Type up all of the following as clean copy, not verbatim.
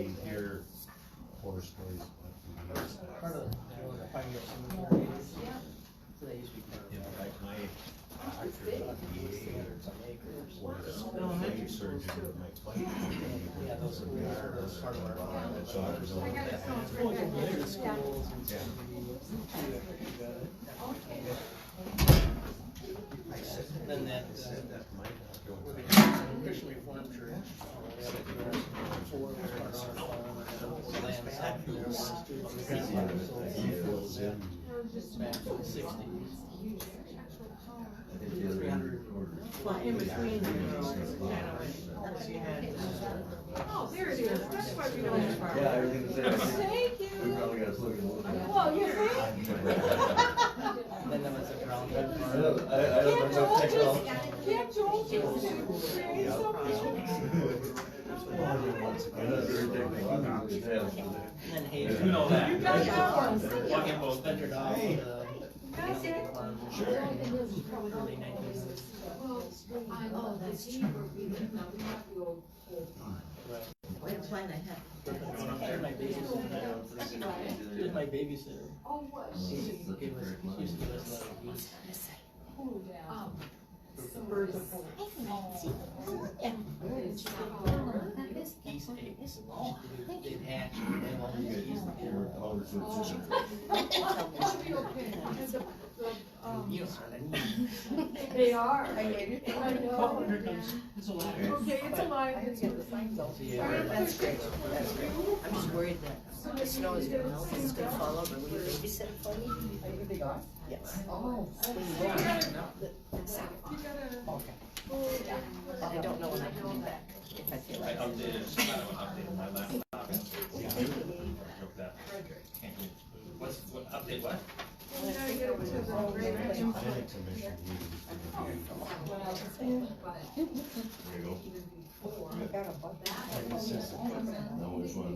hear horror stories. Part of the finding out some of the areas. So they used to be part of Yeah, like my doctor, some acres. was a leg surgeon with my plate. Yeah, those schools are part of our farm. So I was over there. The schools and Yeah. then that, I said that to my doctor one we're time. the Christian Reformed Church. We have a four was part of our farm, and then the land sat there, one student on the ground, so He fills in. back to the sixties. Well, in between, you know, kind of, you had, Oh, there it is, that's why we don't. Yeah, everything was there. Thank you. We probably got to look at it. Well, you think? Then there was a ground. I don't know technology. Can't Joel just create something? I'm not very technical. And then Hayes. You know that. You got that one. Walk in both. Ventured off the. Sure. Early 1900s. oh, that's true. What plan I have. Here's my babysitter. Here's my babysitter. Oh, what? She used to give us a lot of use. Geese eggs. They'd hatch and they have all these geese in there. Geese are neat. They are. I made it. I know. It's a ladder. Okay, it's alive. That's great, that's great. I'm just worried that the snow is gonna melt and it's gonna fall over. Will you babysit it for me? Are you the guy? Yes. Oh. You gotta, Yeah, but I don't know when I'm coming back, if I feel I like. updated my laptop. That. What, update what? we gotta get it to the great. Planning commission meeting. There you go. No, which one?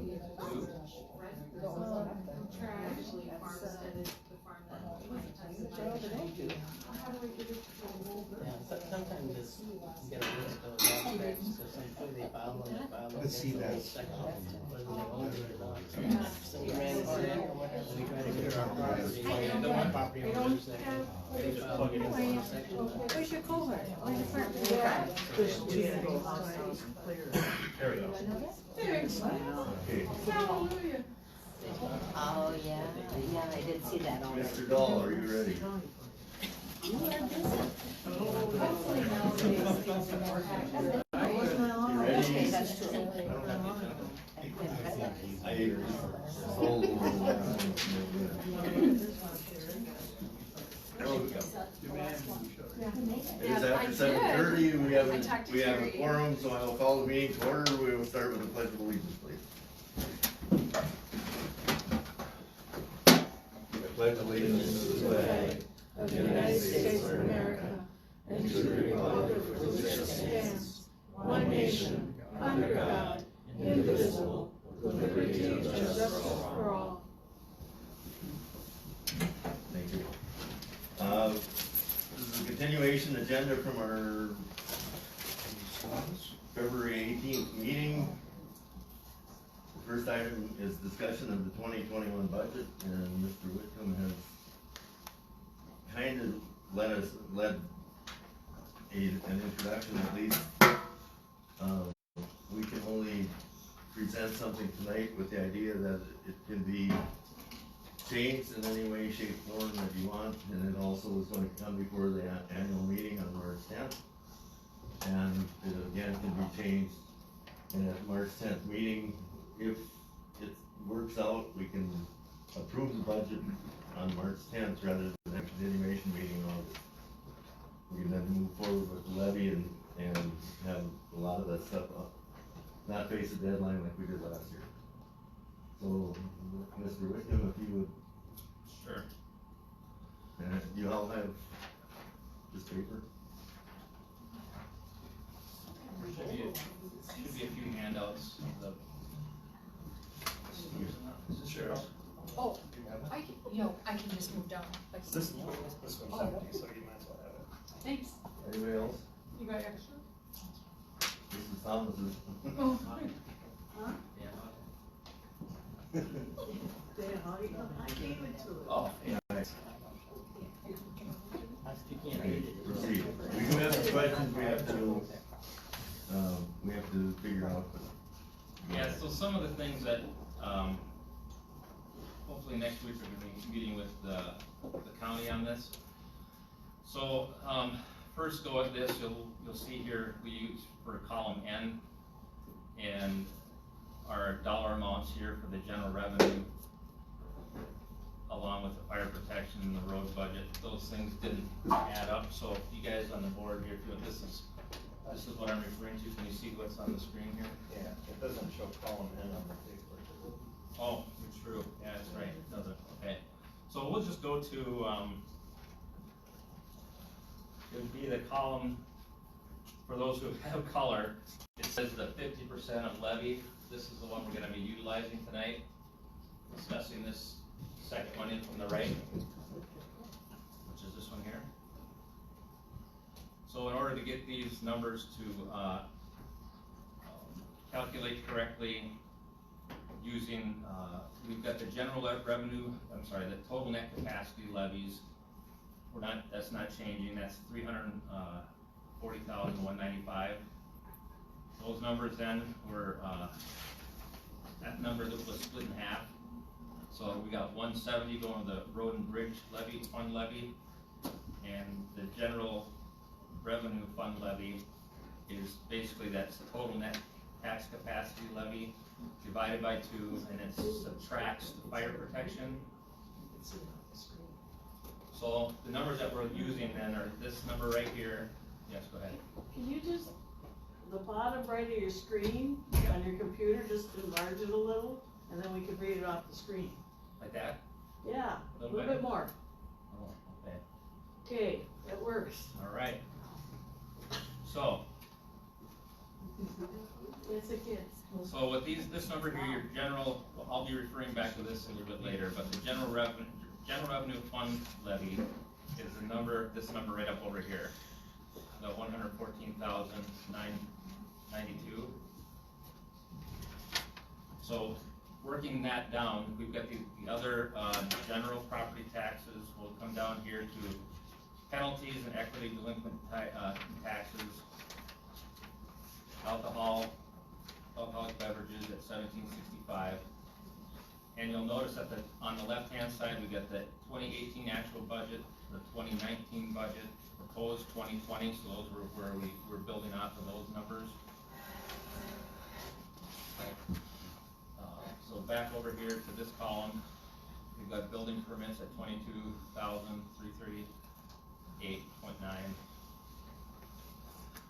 Yeah, sometimes it's, you get a list of aspects, so sometimes they file them, they file them. Let's see that. Second, whether they own it or not. So we ran into that, we try to get our property, the one property owners that they file it in one section. Where's your cohort? Where's your partner? There we go. Thanks. Okay. Hallelujah. Oh, yeah, yeah, I did see that on. Mr. Dahl, are you ready? You are busy. Hopefully nowadays things are more accurate. You ready? Okay, that's true. I hold It's after 7:30, we have a quorum, so I'll call the meeting to order. We will start with the pledge of allegiance, please. I pledge allegiance to the flag Of the United States of America and to the republic for which it stands, one nation, under God, indivisible, with liberty and justice for all. Thank you. This is a continuation agenda from our February 18th meeting. The first item is discussion of the 2021 budget, and Mr. Whitcomb has kind of led an introduction at least. We can only present something tonight with the idea that it can be changed in any way, shape, form that you want, and it also is going to come before the annual meeting on March 10th. And it again can be changed in a March 10th meeting. If it works out, we can approve the budget on March 10th rather than the continuation meeting in August. We can then move forward with the levy and have a lot of that stuff up, not face a deadline like we did last year. So, Mr. Whitcomb, if you would. Sure. And you all have this paper? Should be a few handouts of the. Cheryl. Oh, I can just move down. This one's empty, so you might as well have it. Thanks. Anybody else? You got extra? This is Thomas's. Oh, Yeah. I gave it to her. Oh, yeah. Okay, proceed. We do have some questions we have to figure out, but. Yeah, so some of the things that, hopefully next week we're gonna be meeting with the county on this. So, first go at this, you'll see here, we use for column N, and our dollar amounts here for the general revenue, along with the fire protection and the road budget, those things didn't add up, so if you guys on the board here feel this is what I'm referring to, can you see what's on the screen here? Yeah, it doesn't show column N on the paper. Oh, it's true, yeah, that's right, it doesn't, okay. So we'll just go to, it would be the column, for those who have color, it says the 50% of levy. This is the one we're gonna be utilizing tonight, discussing this second one in from the right, which is this one here. So in order to get these numbers to calculate correctly, using, we've got the general revenue, the total net capacity levies. That's not changing, that's 340,195. Those numbers then were, that number that was split in half. So we got 170 going to the road and bridge levy, fund levy, and the general revenue fund levy is basically that's the total net tax capacity levy divided by 2, and it subtracts the fire protection. So the numbers that we're using then are this number right here. Yes, go ahead. Can you just, the bottom right of your screen on your computer, just enlarge it a little, and then we can read it off the screen? Like that? Yeah, a Little little bit? bit more. Oh, okay. Okay, that works. All right. So, It's a kid. so with this number here, your general, I'll be referring back to this a little bit later, but the general revenue fund levy is the number, this number right up over here, the 114,992. So, working that down, we've got the other, general property taxes will come down here to penalties and equity delinquent taxes, alcoholic beverages at 1765. And you'll notice that on the left-hand side, we got the 2018 actual budget, the 2019 budget, proposed 2020, so those were where we were building off of those numbers. So back over here to this column, we've got building permits at 22,338.9.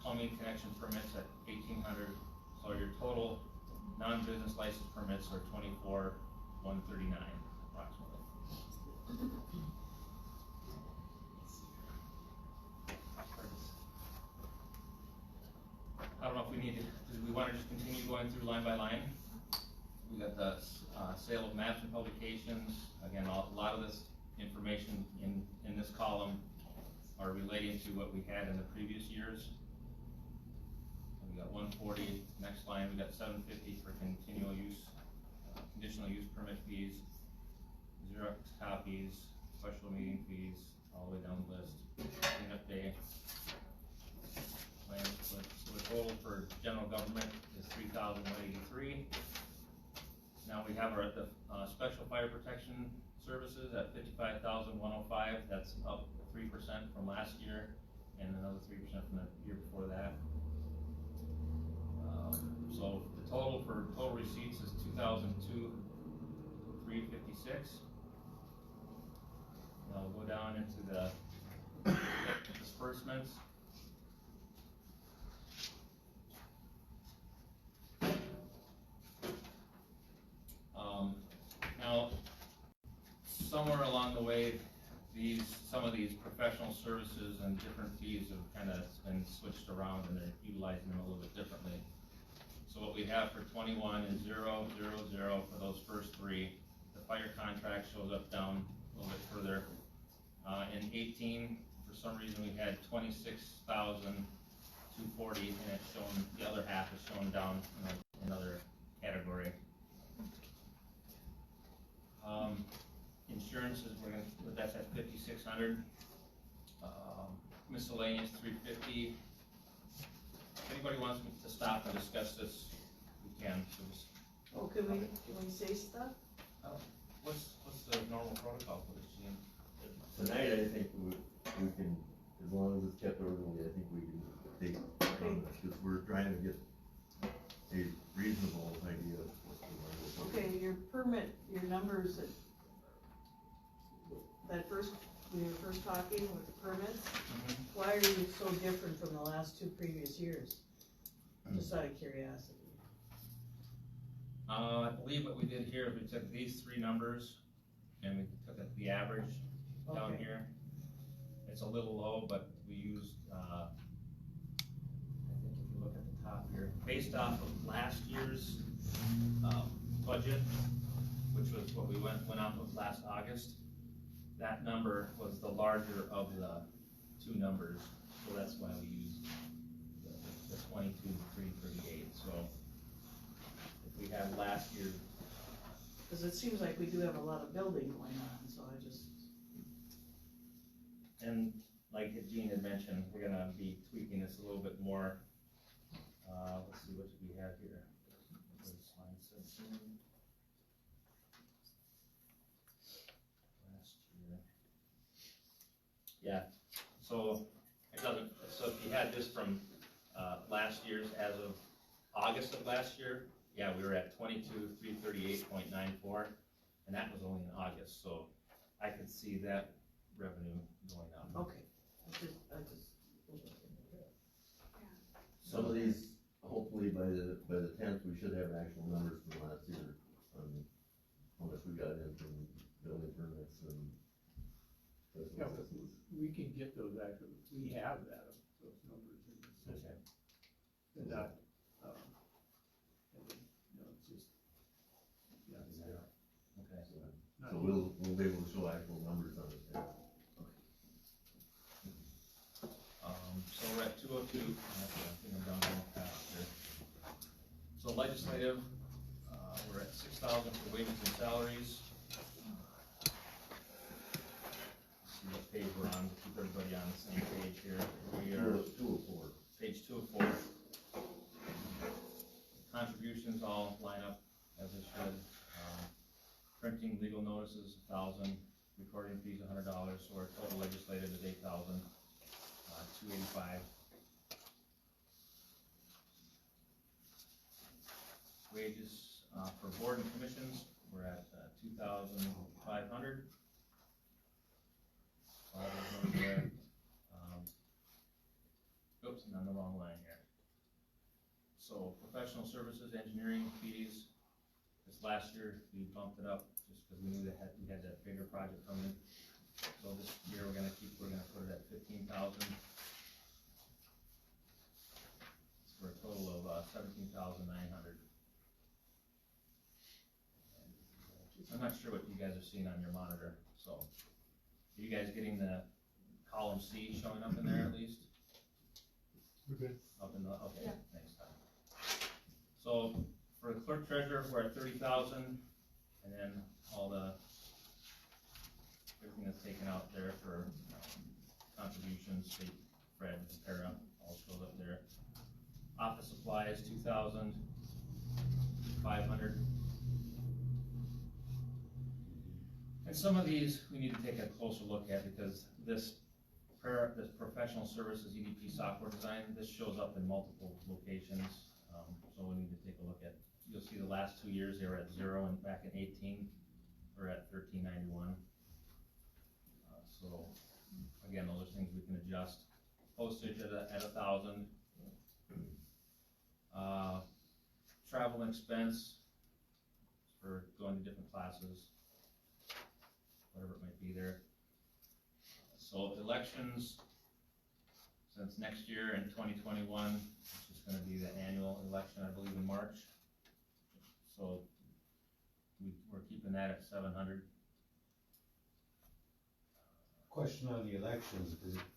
Plumbing connection permits at 1,800. So your total non-business license permits are 24,139 approximately. I don't know if we need to, do we want to just continue going through line by line? We got the sale of maps and publications. Again, a lot of this information in this column are relating to what we had in the previous years. We got 140, next line, we got 750 for continual use, conditional use permit fees, Xerox copies, special meeting fees, all the way down the list, cleanup day, land split. So the total for general government is 3,183. Now we have our special fire protection services at 55,105. That's up 3% from last year, and another 3% from the year before that. So the total for total receipts is 2,356. Now we'll go down into the disbursements. Now, somewhere along the way, some of these professional services and different fees have kind of been switched around, and they're utilizing them a little bit differently. So what we have for 21 is 0, 0, 0 for those first 3. The fire contract shows up down a little bit further. In 18, for some reason, we had 26,240, and it's shown, the other half is shown down in another category. insurances, that's at 5,600. Miscellaneous 350. If anybody wants me to stop and discuss this, we can. So just, Oh, can we say stuff? what's the normal protocol for this, Gene? Tonight, I think we can, as long as it's kept orderly, I think we can take, because we're trying to get a reasonable idea of what we want to do. Okay, your permit, your numbers that first, when you were first talking with the permits, why are you so different from the last two previous years? Just out of curiosity. I believe what we did here, we took these three numbers and we took the average down Okay. here. It's a little low, but we used, I think if you look at the top here, based off of last year's, budget, which was what we went off of last August, that number was the larger of the two numbers, so that's why we used the 22,338, so if we have last year. Cause it seems like we do have a lot of building going on, so I just, And like Gene had mentioned, we're gonna be tweaking this a little bit more. Let's see, what do we have here? What is line 17? Last year. Yeah, so it doesn't, so if you had this from, last year's, as of August of last year, yeah, we were at 22,338.94, and that was only in August, so I could see that revenue going up. okay, I just. Some of these, hopefully by the 10th, we should have actual numbers from last year on how much we got in from building permits and. Yeah, we can get those actually, we have those numbers in the system. And that, and then, it's just, yeah, it's there. Okay. So we'll be able to show actual numbers on it there. So we're at 202, I think I'm down one past here. So legislative, we're at 6,000 for wages and salaries. See what page we're on, to keep everybody on the same page here. We are 204. page 204. Contributions all line up as they should. Printing legal notices, 1,000, recording fees, $100, so our total legislative is 8,000, 285. Wages, for board and commissions, we're at, 2,500. All those numbers there. Oops, I'm on the wrong line here. So professional services, engineering fees, this last year, we bumped it up just because we knew that we had that bigger project coming. So this year, we're gonna put it at 15,000. For a total of 17,900. I'm not sure what you guys are seeing on your monitor, so are you guys getting the column C showing up in there at least? We're good. Up in the, okay, thanks, Tom. So for the clerk treasurer, we're at 30,000, and then all the, everything that's taken out there for contributions, state, Fred, para, all shows up there. Office supplies, 2,500. And some of these, we need to take a closer look at because this professional services EDP software design, this shows up in multiple locations. So we need to take a look at, you'll see the last 2 years, they were at 0, and back in 18, we're at 1391. So again, those are things we can adjust. Postage at 1,000. Travel and expense for going to different classes, whatever it might be there. So elections, since next year in 2021, it's just gonna be the annual election, I believe in March. So we're keeping that at 700. Question on the elections,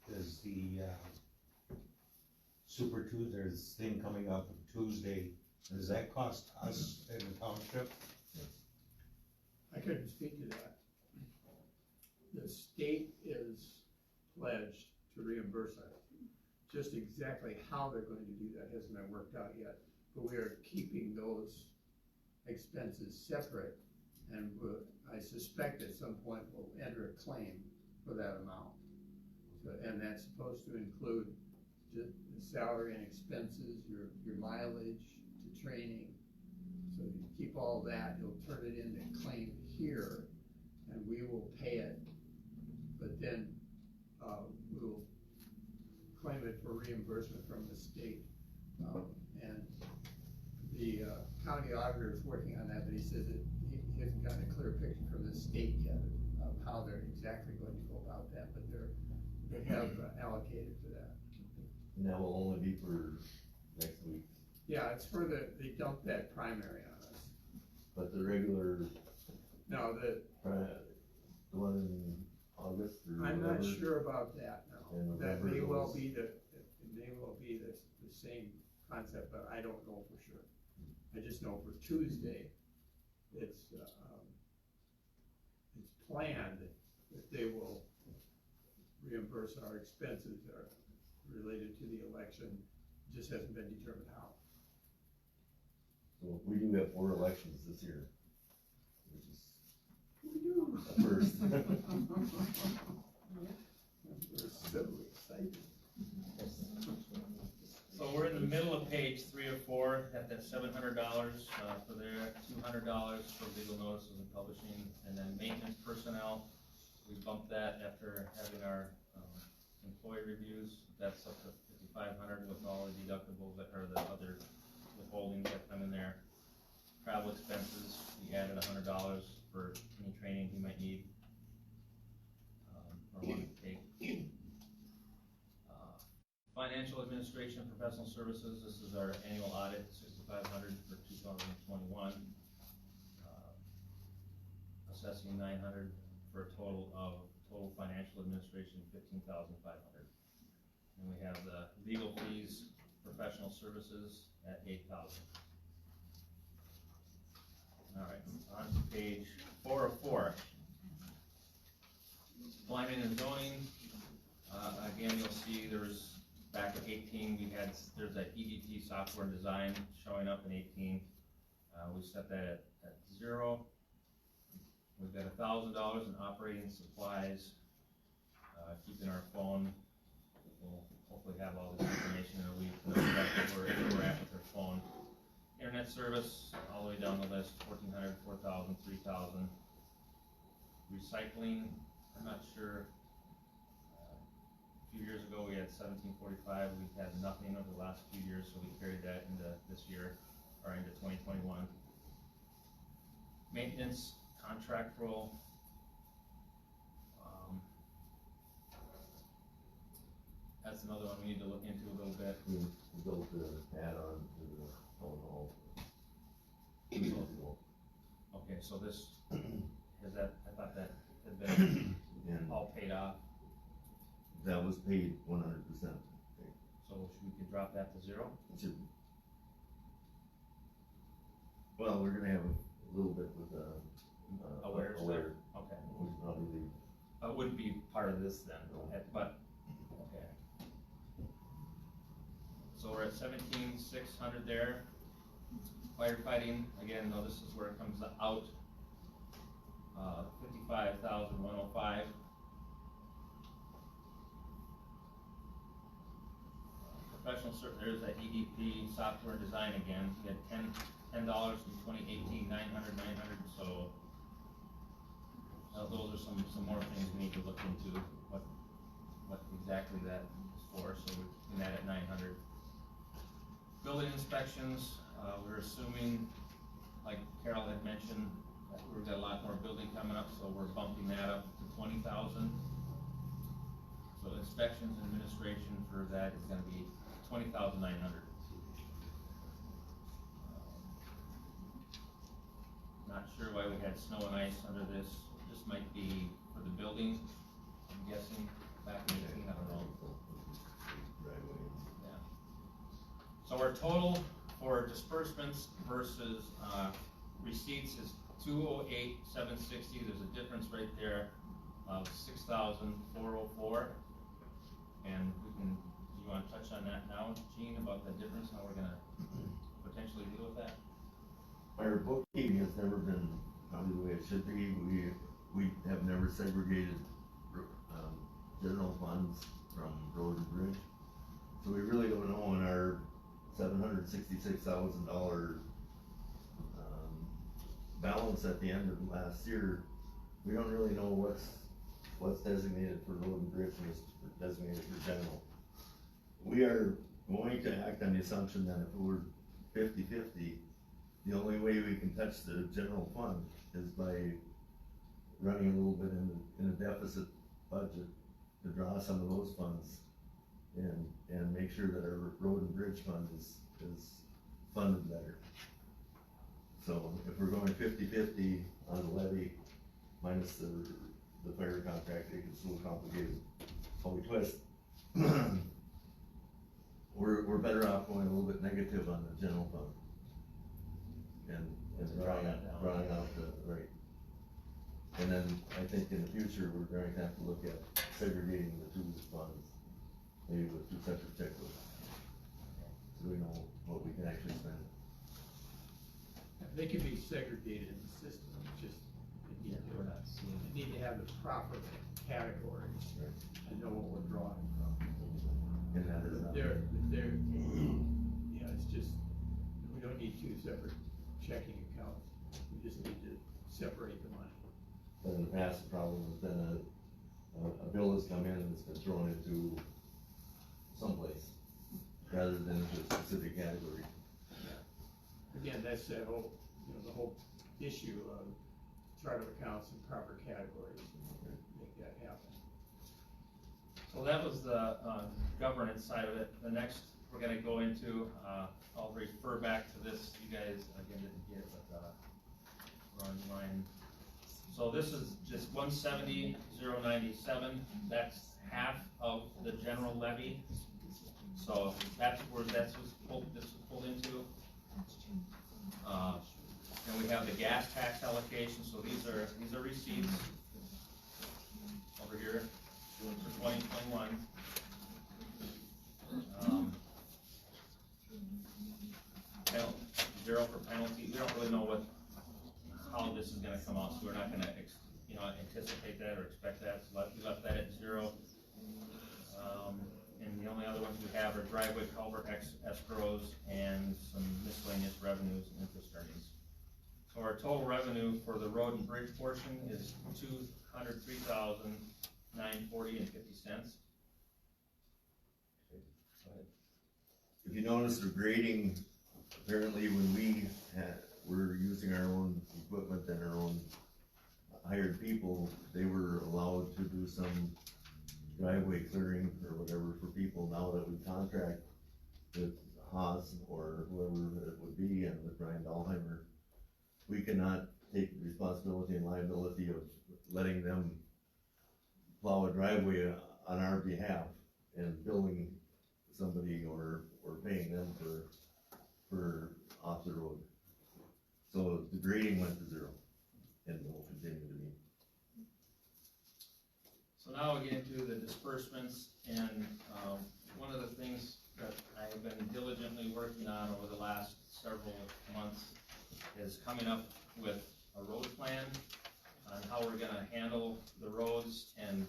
does the, Super Tuesday, there's this thing coming up on Tuesday, does that cost us in the township? I couldn't speak to that. the state is pledged to reimburse us. Just exactly how they're going to do that hasn't been worked out yet, but we are keeping those expenses separate, and I suspect at some point we'll enter a claim for that amount. So, and that's supposed to include the salary and expenses, your mileage to training. So you keep all that, you'll turn it into a claim here, and we will pay it. But then we will claim it for reimbursement from the state. And the county auditor is working on that, but he says that he hasn't gotten a clear picture from the state yet of how they're exactly going to go about that, but they have allocated for that. And that will only be for next week, Yeah, it's for they dumped that primary on us. but the regular, No, the one in August or I'm not whatever, sure about that now. And That November may well goes- be the same concept, but I don't know for sure. I just know for Tuesday, it's planned that they will reimburse our expenses that are related to the election. It just hasn't been determined how. so we do have 4 elections this year, which is We do. a first. We're so excited. So we're in the middle of page 3 or 4, got that $700 for there, $200 for legal notices and publishing, and then maintenance personnel. We bumped that after having our employee reviews. That's up to $5,500 with all the deductibles that are the other withholdings that come in there. Travel expenses, we added $100 for any training he might need or want to take. Financial administration, professional services, this is our annual audit, $6,500 for 2021. Assessing $900 for a total financial administration, $15,500. And we have the legal fees, professional services at $8,000. All right, on to page 4 of 4. Planning and zoning, again, you'll see there's back in 18, there's that EDP software and design showing up in 18. We set that at 0. We've got $1,000 in operating supplies, keeping our phone. We'll hopefully have all this information in a week, know exactly where we're at with our phone. Internet service, all the way down the list, $1,400, $4,000, $3,000. Recycling, I'm not sure. A few years ago, we had $1,745. We've had nothing over the last few years, so we carried that into this year, or into 2021. Maintenance, contract roll. That's another one we need to look into a little bit. We built the add-on to the town hall. Okay, so this, I thought that had been And all paid off, that was paid 100%. so we could drop that to 0? It should. Well, we're gonna have a little bit with Aware stuff? aware. Okay. We should probably leave. It wouldn't be part of this then, No. but, okay. So we're at 17,600 there. Firefighting, again, no, this is where it comes out. 55,105. Professional there's that EDP software design again. We had $10 from 2018, 900, so those are some more things we need to look into, what exactly that is for, so we can add at 900. Building inspections, we're assuming, like Carol had mentioned, that we've got a lot more building coming up, so we're bumping that up to 20,000. So inspections and administration for that is gonna be 20,900. Not sure why we had snow and ice under this. This might be for the building, I'm guessing, back in 18, I don't know. Yeah. So our total for disbursements versus receipts is 208,760. There's a difference right there of $6,404. And we can, do you wanna touch on that now, Gene, about the difference, how we're gonna potentially deal with that? Our bookkeeping has never been probably the way it should be. We have never segregated, general funds from road and bridge. So we really don't know in our $766,000, balance at the end of last year. We don't really know what's designated for road and bridge and what's designated for general. We are going to act on the assumption that if we're 50-50, the only way we can touch the general fund is by running a little bit in a deficit budget to draw some of those funds and make sure that our road and bridge fund is funded better. So if we're going 50-50 on the levy minus the fire contract, it gets a little complicated. How we twist, we're better off going a little bit negative on the general fund. And drawing out the, right. And then I think in the future, we're going to have to look at segregating the two funds, maybe with two separate checklists. So we know what we can actually spend. They can be segregated in the system, just, you need to have the proper categories and know what we're drawing from. And that is not. They're, it's just, we don't need two separate checking accounts, we just need to separate the money. But in the past, the problem has been a bill has come in and it's been thrown into someplace rather than into a specific category. Again, that's that whole, the whole issue of chart of accounts and proper categories, and make that happen. So that was the governance side of it. The next, we're gonna go into, I'll refer back to this, you guys, again, didn't get it, but we're on line. So this is just 170,097, that's half of the general levy. So that's where this was pulled into. And we have the gas tax allocation, so these are receipts over here for 2021. Zero for penalty. We don't really know how this is gonna come out, so we're not gonna anticipate that or expect that, so we left that at zero. And the only other ones we have are driveway culvert escrows and some miscellaneous revenues and interest earnings. So our total revenue for the road and bridge portion is $203,940.50. If you notice the grading, apparently when we're using our own equipment and our own hired people, they were allowed to do some driveway clearing or whatever for people. Now that we contract with Haas or whoever it would be and with Brian Dahlheimer, we cannot take the responsibility and liability of letting them plow a driveway on our behalf and billing somebody or paying them for off the road. So the grading went to zero and will continue to be. So now we get into the disbursements, and one of the things that I've been diligently working on over the last several months is coming up with a road plan on how we're gonna handle the roads and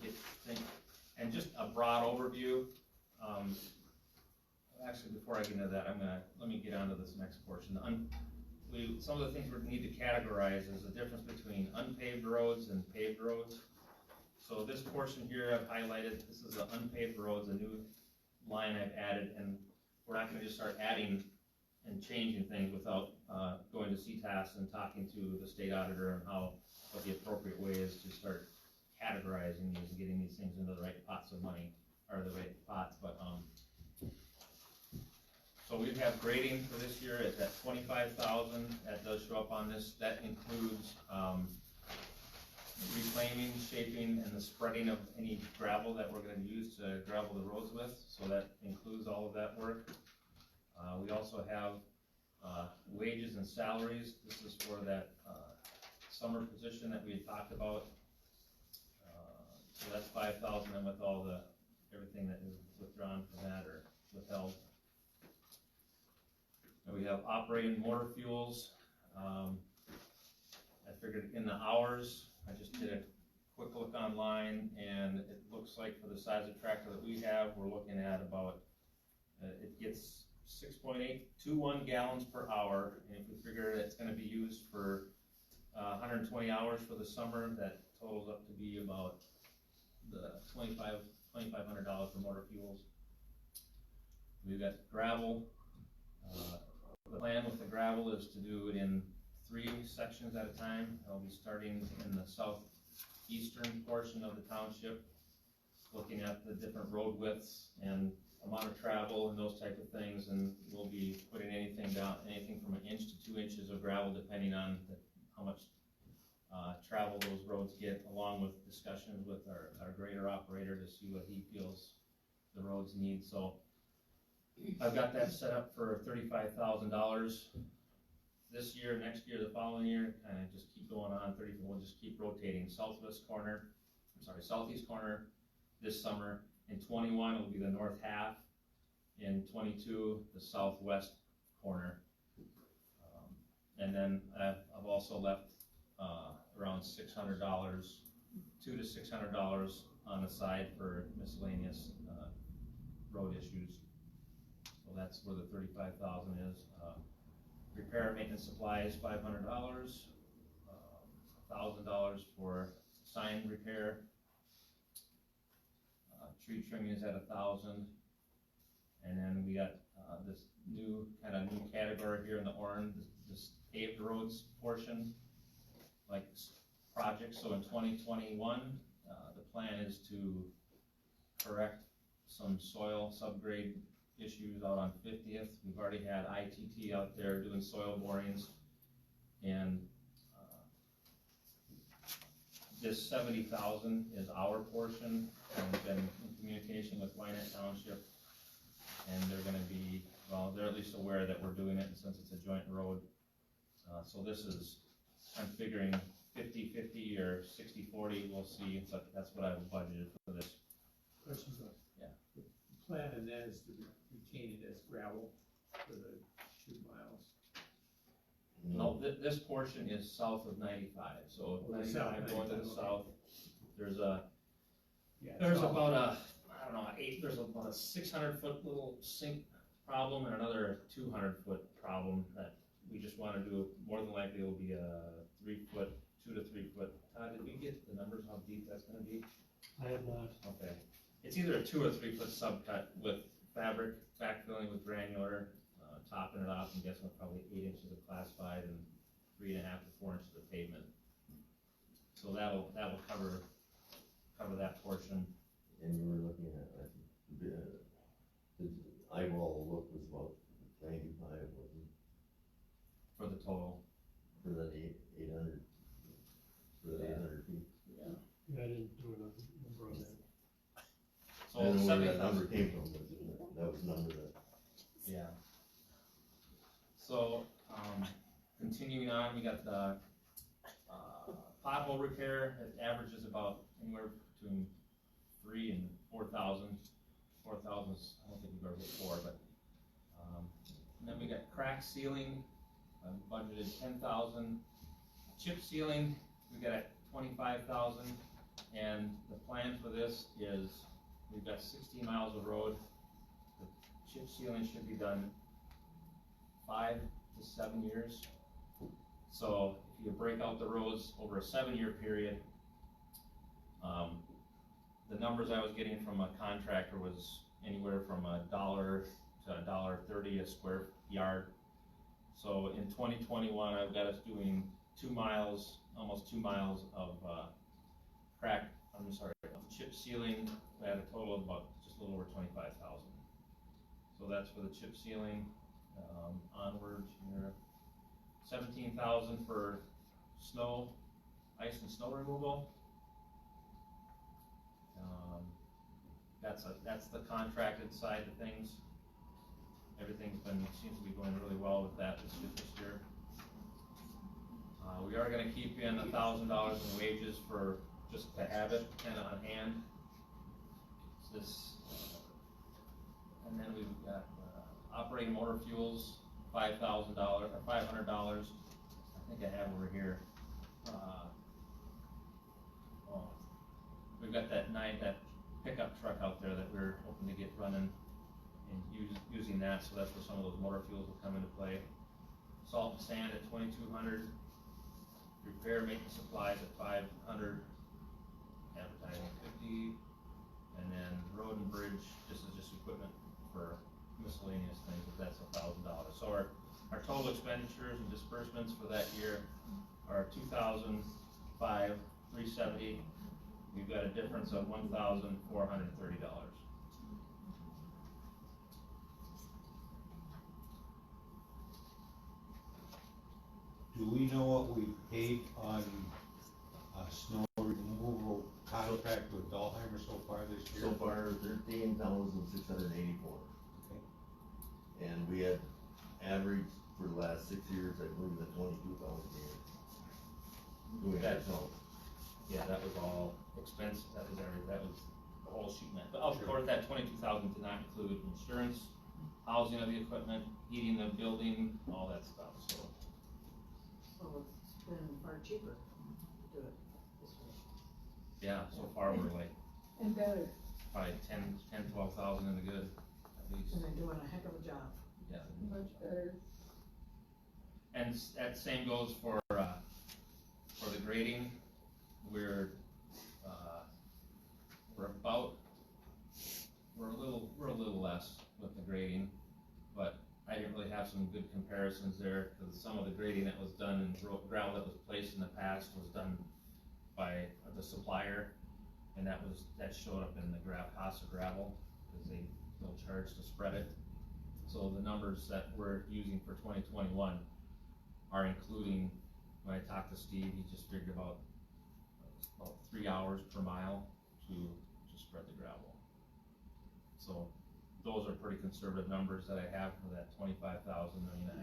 and just a broad overview. Actually, before I get into that, let me get onto this next portion. Some of the things we need to categorize is the difference between unpaved roads and paved roads. So this portion here I've highlighted, this is the unpaved roads, a new line I've added, and we're not gonna just start adding and changing things without going to CTAS and talking to the state auditor on what the appropriate way is to start categorizing these and getting these things into the right pots of money, or the right pots, but so we have grading for this year at that 25,000, that does show up on this. That includes reclaiming, shaping, and the spreading of any gravel that we're gonna use to gravel the roads with, so that includes all of that work. We also have wages and salaries. This is for that summer position that we had talked about. So that's 5,000, and with all the, everything that is withdrawn from that or withheld. And we have operating motor fuels. I figured in the hours, I just did a quick look online, and it looks like for the size of tractor that we have, we're looking at about, it gets 6.821 gallons per hour, and if we figure it's gonna be used for 120 hours for the summer, that totals up to be about the $2,500 for motor fuels. We've got gravel. The plan with the gravel is to do it in 3 sections at a time. I'll be starting in the southeastern portion of the township, looking at the different road widths and amount of travel and those type of things, and we'll be putting anything down, anything from 1 inch to 2 inches of gravel, depending on how much travel those roads get, along with discussions with our grader operator to see what he feels the roads need. So I've got that set up for $35,000 this year, next year, the following year, kind of just keep going on. We'll just keep rotating. Southeast corner this summer. In 21, it'll be the north half. In 22, the southwest corner. And then I've also left around $600, $200 to $600 on the side for miscellaneous road issues. So that's where the $35,000 is. Repair and maintenance supplies, $500, $1,000 for sign repair. Tree trimming is at $1,000, and then we got this new category here in the orange, this paved roads portion, like projects. So in 2021, the plan is to correct some soil subgrade issues out on 50th. We've already had ITT out there doing soil borings, and this 70,000 is our portion, and we've been in communication with Wynett Township, and they're gonna be, well, they're at least aware that we're doing it, and since it's a joint road. So this is, I'm figuring 50-50 or 60-40, we'll see, but that's what I've budgeted for this. Questions on? Yeah. The plan and that is to retain it as gravel for the 2 miles. No, this portion is south of 95, so Oh, 95 going to the okay. south, there's Yeah, there's it's all- about a, I don't know, there's about a 600-foot little sink problem and another 200-foot problem that we just wanna do. More than likely it'll be a 3-foot, 2 to 3 foot. Did we get the numbers how deep that's gonna be? I have not. Okay, it's either a 2 or 3 foot subcut with fabric backfilling with granular, topping it off, I'm guessing with probably 8 inches of classified and 3.5 to 4 inches of pavement. So that will cover that portion. And you were looking at, the eyeball look was about 95, wasn't it? For the total. For the 800, for the 800 feet. Yeah, I didn't do a number on that. So I don't know where that 70,000. number came from, but that was the number that. Yeah. So, continuing on, we got the pothole repair. It averages about anywhere between 3,000 and 4,000. 4,000 is, I don't think we've ever hit 4, but and then we got crack sealing, budgeted 10,000. Chip sealing, we got at 25,000, and the plan for this is we've got 16 miles of road. The chip sealing should be done 5 to 7 years. So if you break out the roads over a 7-year period, the numbers I was getting from a contractor was anywhere from $1 to $1.30 a square yard. So in 2021, I've got us doing 2 miles, almost 2 miles of of chip sealing at a total of about just a little over 25,000. So that's for the chip sealing. Onward here, 17,000 for snow, ice and snow removal. That's the contracted side of things. Everything's seems to be going really well with that this year. We are gonna keep in $1,000 in wages for just to have it kinda on hand. It's this, and then we've got, operating motor fuels, $5,000, or $500, I think I have over here. We've got that pickup truck out there that we're hoping to get running and using that, so that's where some of those motor fuels will come into play. Salt and sand at 2,200, repair maintenance supplies at 500, advertising 50, and then road and bridge, this is just equipment for miscellaneous things, but that's $1,000. So our total expenditures and disbursements for that year are $2,500,370. We've got a difference of $1,430. Do we know what we paid on, snow removal contract with Dahlheimer so far this year? So far, 13,684. Okay. And we had averaged for the last 6 years, I believe, at 22,000 a year. Doing that, so. Yeah, that was all expense, that was the whole sheet meant, but of course, that 22,000 did not include insurance, housing of the equipment, heating the building, all that stuff, so. So it's been far cheaper to do it this way. Yeah, so far we're like And better, probably 12,000 in the good, at least, And they're doing a heck of a job. yeah. much better. And that same goes for the grading, we're a little less with the grading, but I didn't really have some good comparisons there, because some of the grading that was done and ground that was placed in the past was done by the supplier, and that showed up in the cost of gravel, because they'll charge to spread it. So the numbers that we're using for 2021 are including, when I talked to Steve, he just figured about 3 hours per mile to spread the gravel. So those are pretty conservative numbers that I have for that 25,000. I mean,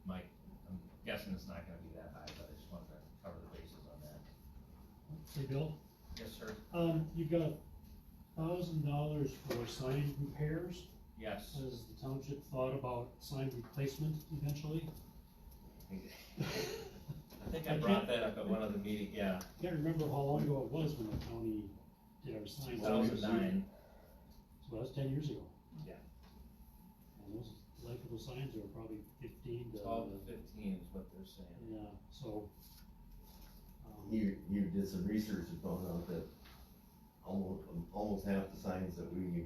I'm guessing it's not gonna be that high, but I just wanted to cover the bases on that. Hey, Bill, Yes, sir. you've got $1,000 for sign repairs. Yes. Has the township thought about sign replacement eventually? I think I brought that up at one of the meetings, yeah, Can't remember how long ago it was when the county did our signs. 2009. So that's 10 years ago. Yeah. And those life of those signs are probably 15 to. 12 to 15 is what they're saying. Yeah, so. You did some research and found out that almost half the signs that we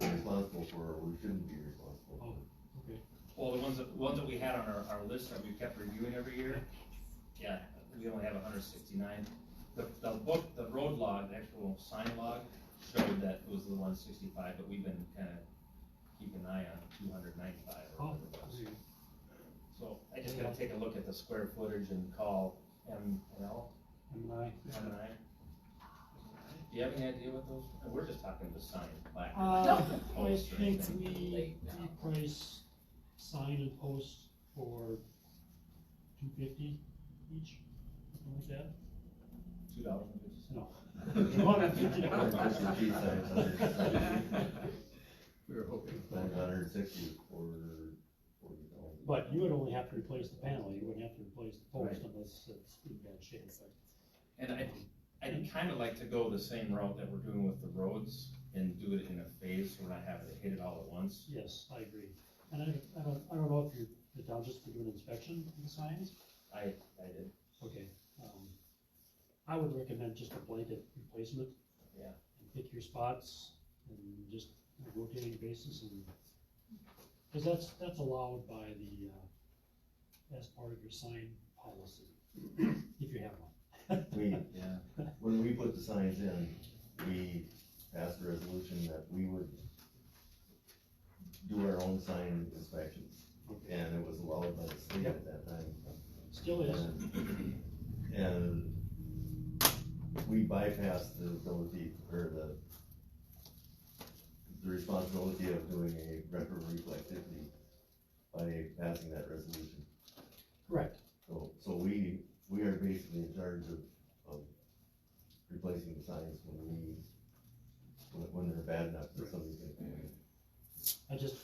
are responsible for, we shouldn't be responsible for. Oh, okay. Well, the ones that we had on our list that we kept reviewing every year, yeah, we only have 169. The road log, the actual sign log, showed that it was the 165, but we've been kinda keeping an eye on 295 or whatever it was. So I just gotta take a look at the square footage and call M&L. M&I. Do you have any idea what those, we're just talking the sign, plaque. I posts or think anything. we price sign and post for $250 each, something like that. $2.50. No. Just the cheap signs, 160. We were hoping. 160 for 40,000. But you would only have to replace the panel, you wouldn't have to replace the post Right. unless it's in bad shape. And I'd kinda like to go the same route that we're doing with the roads and do it in a phase, so we're not having to hit it all at once. Yes, I agree. And I don't know if the township's been doing an inspection of the signs? I did. Okay, I would recommend just a blanket replacement. Yeah. And pick your spots and just on a rotating basis and, cause that's allowed by as part of your sign policy, if you have one. When we put the signs in, we passed a resolution that we would do our own sign inspections, and it was allowed by the state at that time. Still is. And we bypassed the ability, or the responsibility of doing a record reflectivity by passing that resolution. Correct. So we are basically in charge of when they're bad enough that somebody's gonna come in. I just,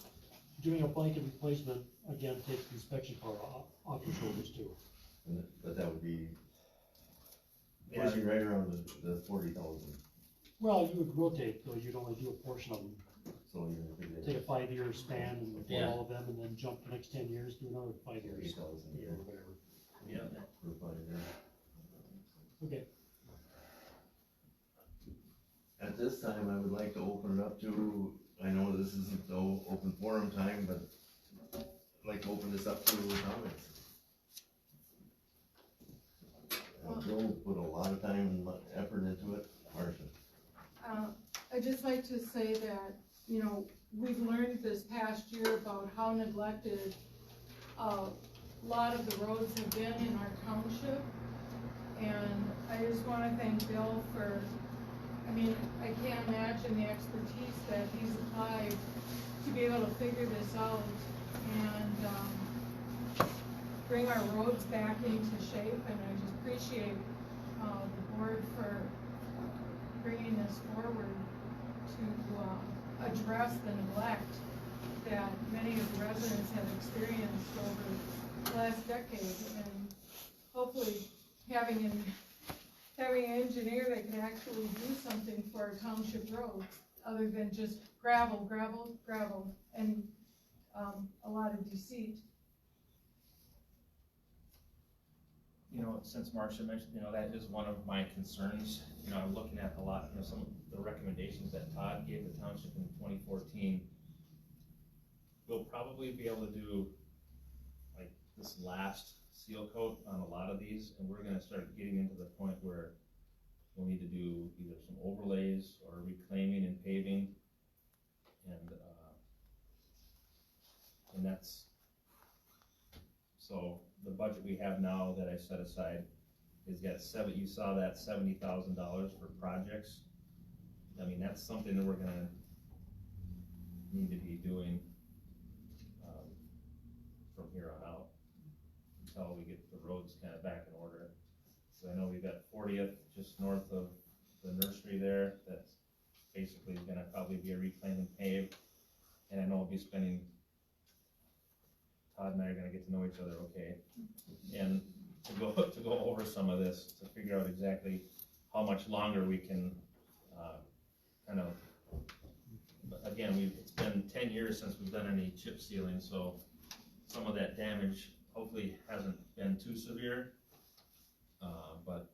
doing a blanket replacement, again, takes the inspection power off your shoulders too. But that would be Yeah. pushing right around the 40,000, Well, you would rotate, though, you'd only do a portion of them, so you're looking take a at 5-year span and do Yeah. all of them, and then jump the next 10 years, do another 5 years. 8,000 a year Or whatever. Yeah. for 5 years. Okay, At this time, I would like to open it up to, I know this isn't the open forum time, but I'd like to open this up to comments. Joe put a lot of time and effort into it, Marcia. I'd just like to say that, you know, we've learned this past year about how neglected a lot of the roads have been in our township. And I just wanna thank Bill for, I mean, I can't imagine the expertise that he's applied to be able to figure this out and, bring our roads back into shape, and I just appreciate, the board for bringing this forward to, address the neglect that many of the residents have experienced over the last decade, and hopefully having an engineer that can actually do something for our township roads, other than just gravel, and, a lot of deceit. You know, since Marcia mentioned, you know, that is one of my concerns. You know, I'm looking at a lot, you know, some of the recommendations that Todd gave the township in 2014. We'll probably be able to do like this last seal coat on a lot of these, and we're gonna start getting into the point where we'll need to do either some overlays or reclaiming and paving. And that's, so the budget we have now that I set aside is got you saw that $70,000 for projects. I mean, that's something that we're gonna need to be doing, from here on out, until we get the roads kinda back in order. So I know we've got 40th just north of the nursery there, that's basically gonna probably be a reclaim and pave. And I know I'll be spending, Todd and I are gonna get to know each other okay, and to go over some of this, to figure out exactly how much longer we can, kind of, again, it's been 10 years since we've done any chip sealing, so some of that damage hopefully hasn't been too severe, but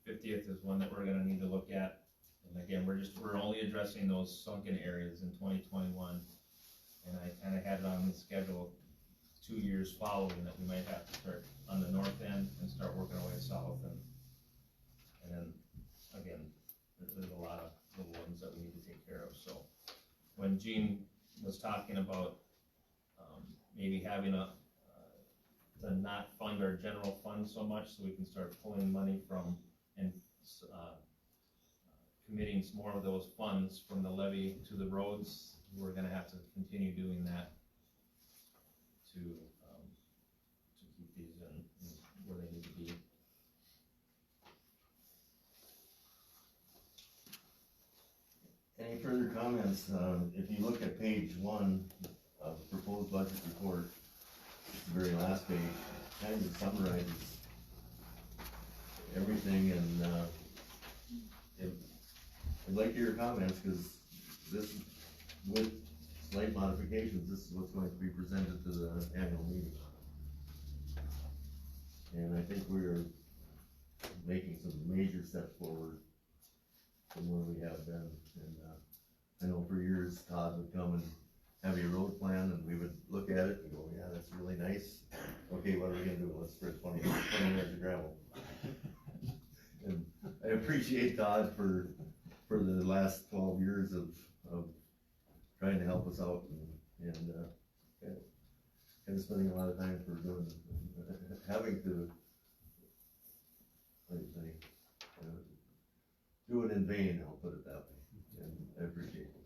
50th is one that we're gonna need to look at. And again, we're only addressing those sunken areas in 2021. And I kinda had it on the schedule 2 years following that we might have to start on the north end and start working our way south, and then, again, there's a lot of little ones that we need to take care of, so. When Gene was talking about, maybe having to not fund our general fund so much, so we can start pulling money from, and, committing some more of those funds from the levy to the roads, we're gonna have to continue doing that to keep these in where they need to be. Any further comments? If you look at page 1 of the proposed budget report, it's the very last page, kind of summarizes everything, and I'd like your comments, because this, with slight modifications, this is what's going to be presented to the annual meeting. And I think we're making some major steps forward from where we have been, and I know for years Todd would come and have a road plan, and we would look at it and go, yeah, that's really nice. Okay, what are we gonna do? Let's spread 20 yards of gravel. And I appreciate Todd for the last 12 years of trying to help us out, and kind of spending a lot of time for doing, having to, what do you think? Do it in vain, I'll put it that way, and I appreciate it.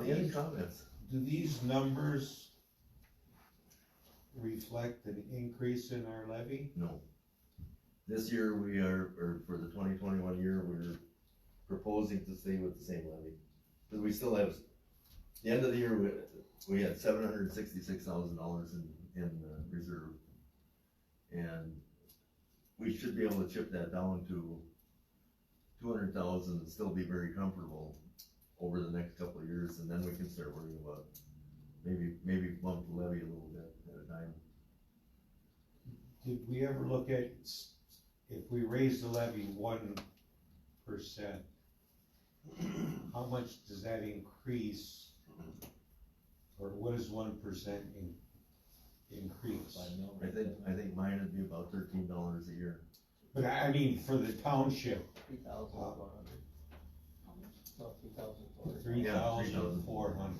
Any comments? Do these numbers reflect an increase in our levy? No. This year we are, or for the 2021 year, we're proposing to stay with the same levy. Cause we still have, the end of the year, we had $766,000 in reserve. And we should be able to chip that down to 200,000 and still be very comfortable over the next couple of years, and then we can start worrying about maybe bump the levy a little bit at a time. Did we ever look at, if we raise the levy 1%, how much does that increase? Or what is 1% increase? I think mine would be about $13 a year. But I mean, for the township, 3,400. No, 3,400. 3,400.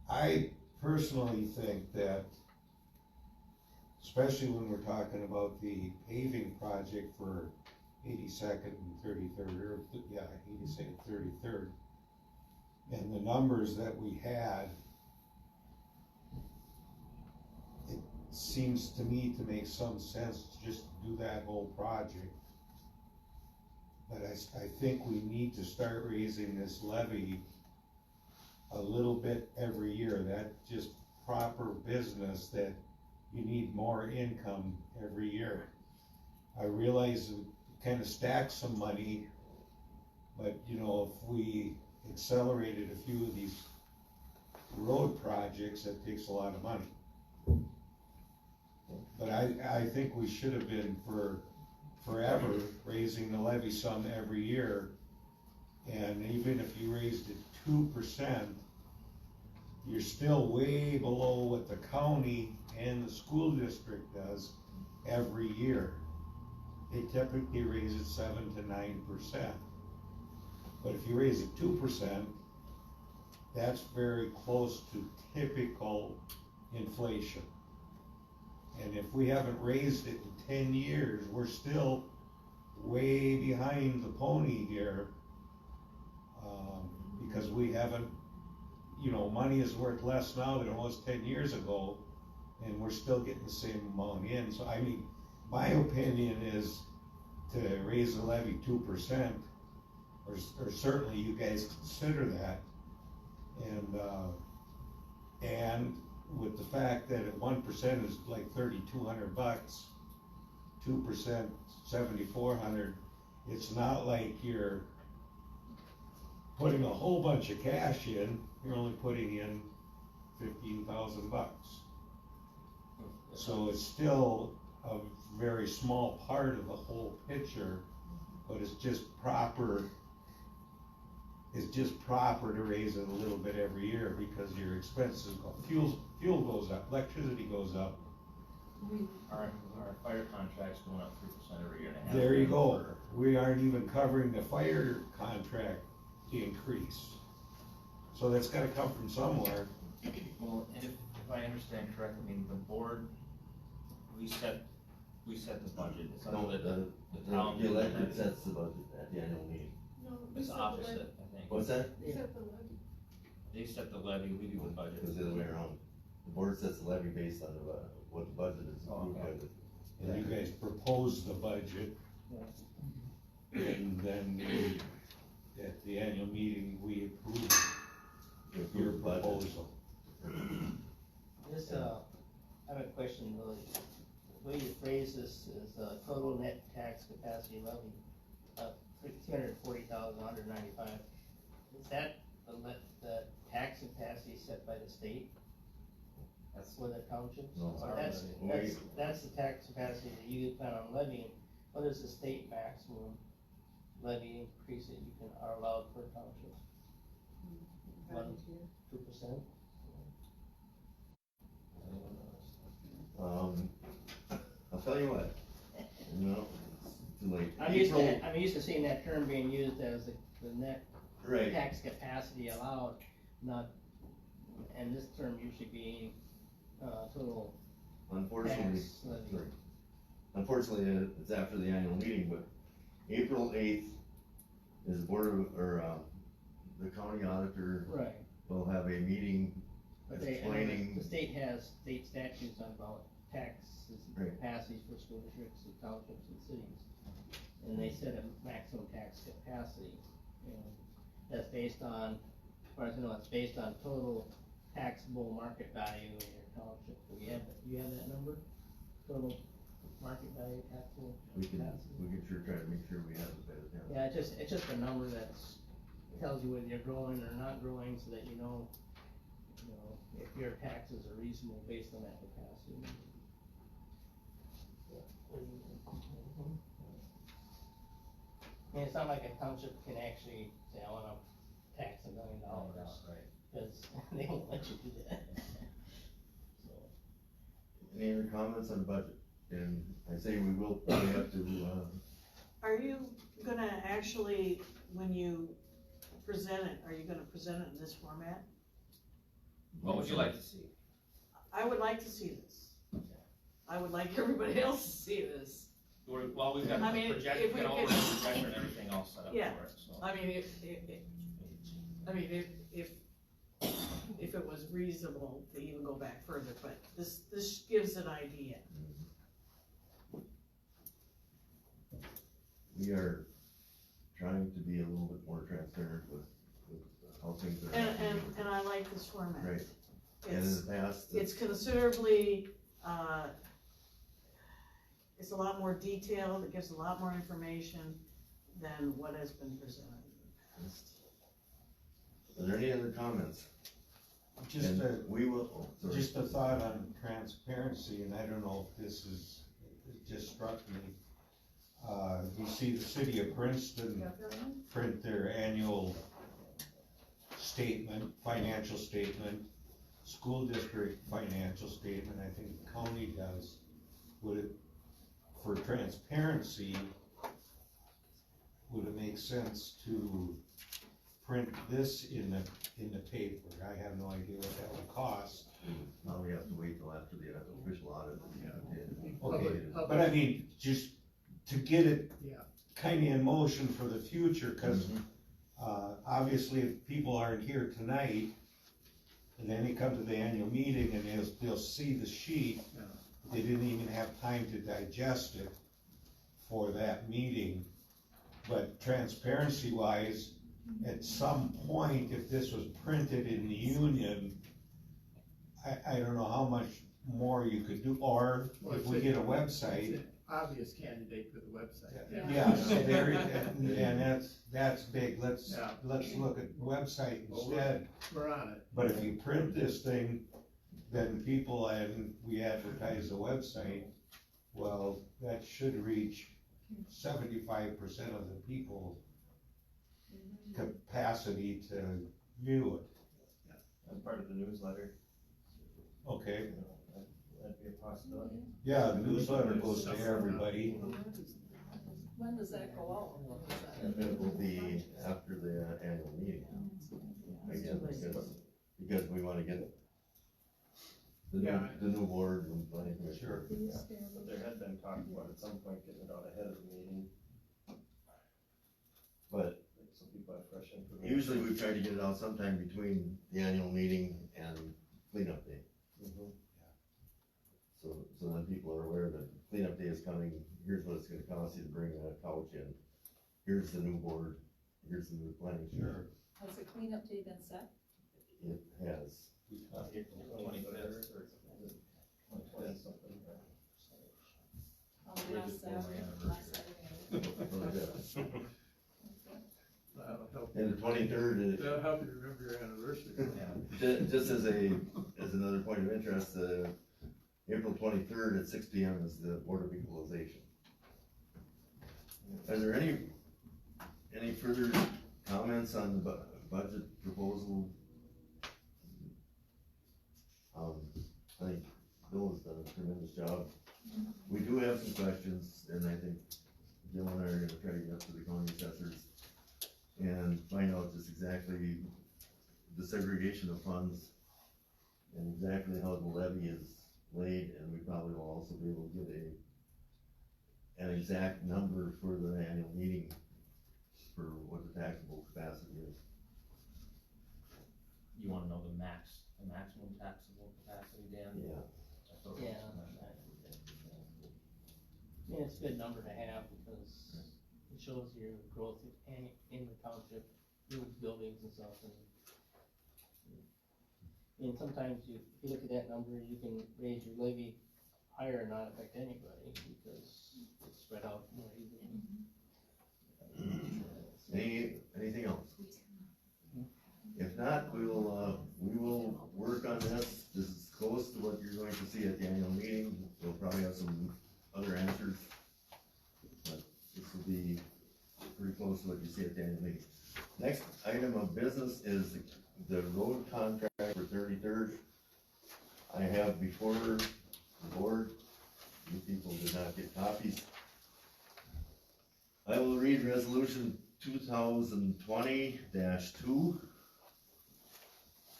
I personally think that, especially when we're talking about the paving project for 82nd and 33rd, or, yeah, 82nd, 33rd, and the numbers that we had, it seems to me to make some sense to just do that whole project. But I think we need to start raising this levy a little bit every year. That's just proper business, that you need more income every year. I realize it kind of stacks some money, but you know, if we accelerated a few of these road projects, that takes a lot of money. But I think we should have been for forever raising the levy sum every year. And even if you raised it 2%, you're still way below what the county and the school district does every year. They typically raise it 7 to 9%. But if you raise it 2%, that's very close to typical inflation. And if we haven't raised it in 10 years, we're still way behind the pony here, because we haven't, you know, money is worth less now than it was 10 years ago, and we're still getting the same amount in. So I mean, my opinion is to raise the levy 2%, or certainly you guys consider that, and with the fact that at 1% is like $3,200, 2%, 7,400. It's not like you're putting a whole bunch of cash in. You're only putting in $15,000. So it's still a very small part of the whole picture, but it's just proper. It's just proper to raise it a little bit every year, because your expenses go, fuel goes up, electricity goes up. Our fire contract's going up 3% every year and a half. There you go. We aren't even covering the fire contract increase. So that's gotta come from somewhere. Well, and if I understand correctly, I mean, the board, we set the budget. It's No, under the town. the elected sets the budget at the annual meeting. No, It's opposite, I think. What's that? Except the levy. They set the levy, we do the budget. It's the other way around. The board sets the levy based on what the budget is approved by the. And you guys propose the budget. And then at the annual meeting, we approve your proposal. This, I have a question, Willie. The way you phrase this is, total net tax capacity levy, $240,195. Is that the tax capacity set by the state? That's for the townships? No, Or that's the tax capacity that you plan on levying. What is the state maximum levy increase that you are allowed for townships? 1, 2%? I'll tell you what, you know, it's too late. I'm used to seeing that term being used as the net Right. tax capacity allowed, not, and this term usually being, total Unfortunately, tax levy. sorry. Unfortunately, it's after the annual meeting, but April 8th is the board of, the county auditor Right, will have a meeting but explaining. the state has state statutes on about taxes and Right. capacities for school districts and townships and cities. and they set a maximum tax capacity. And that's based on, as far as I know, it's based on total taxable market value in your township. Do you have that number? Total market value taxable We can capacity? sure try to make sure we have it by the time. Yeah, it's just a number that's, tells you whether you're growing or not growing, so that you know if your taxes are reasonable based on that capacity. I mean, it's not like a township can actually say, I wanna tax $1 million, Right. cause they won't let you do that. So, Any other comments on the budget? And I say we will probably have to, Are you gonna actually, when you present it, are you gonna present it in this format? What would you like to see? I would like to see this. I would like everybody else to see this. Well, we've got I the mean, project, if we we got all the could- projector and everything all set up Yeah. for it, so. I mean, if it was reasonable to even go back further, but this gives an idea. we are trying to be a little bit more transparent with how things are. And I like this format. Right. And in It's, the past, it's considerably, it's a lot more detailed, it gives a lot more information than what has been presented in the past. are there any other comments? Just And a, we will, oh, sorry. just a thought on transparency, and I don't know if this is, it just struck me. You see the city of Princeton print their annual statement, financial statement, school district financial statement, I think the county does. Would it, for transparency, would it make sense to print this in the paper? I have no idea what that would cost. Now we have to wait till after the official audit. Okay, but I mean, just to get it Yeah. kinda in motion for the future, cause, obviously if people aren't here tonight, and then they come to the annual meeting and they'll see the sheet, Yeah. they didn't even have time to digest it for that meeting. But transparency wise, at some point, if this was printed in the union, I don't know how much more you could do, or if we get a website. It's an obvious candidate for the website. Yeah, so there, and that's big, let's Yeah. look at website Well, instead. We're on it. But if you print this thing, then people, and we advertise the website, well, that should reach 75% of the people capacity to view it. As part of the newsletter, Okay, that'd be a possibility. yeah, the newsletter goes to everybody. When does that go out? And it will be after the annual meeting. Again, because we wanna get the new board and planning commission. Sure. But there had been talk about at some point getting it out ahead of the meeting, But so people have fresh information. usually we try to get it out sometime between the annual meeting and cleanup day. So then people are aware that cleanup day is coming, here's what it's gonna cost you to bring a couch in, here's the new board, here's the new planning. Sure. Has the cleanup day been set? It has. April 25th or 20th something. Last Saturday. That'll help. And the 23rd is. That'll help you remember your anniversary. Just as another point of interest, April 23rd at 6 PM is the Board of Equalization. Are there any further comments on the budget proposal? I think Bill has done a tremendous job. We do have some questions, and I think Bill and I are gonna try to get up to the county assessors and find out just exactly the segregation of funds and exactly how the levy is laid, and we probably will also be able to get an exact number for the annual meeting for what the taxable capacity is. You wanna know the maximum taxable capacity, Dan? Yeah. I thought- Yeah. Yeah, it's a good number to have, because it shows your growth in the township, new buildings and stuff, and sometimes if you look at that number, you can raise your levy higher and not affect anybody, because it's spread out more evenly. Anything else? If not, we will work on this. This is close to what you're going to see at the annual meeting. We'll probably have some other answers, but this will be pretty close to what you see at the annual meeting. Next item of business is the road contract for 33rd. I have before the board, you people did not get copies. I will read resolution 2020-2.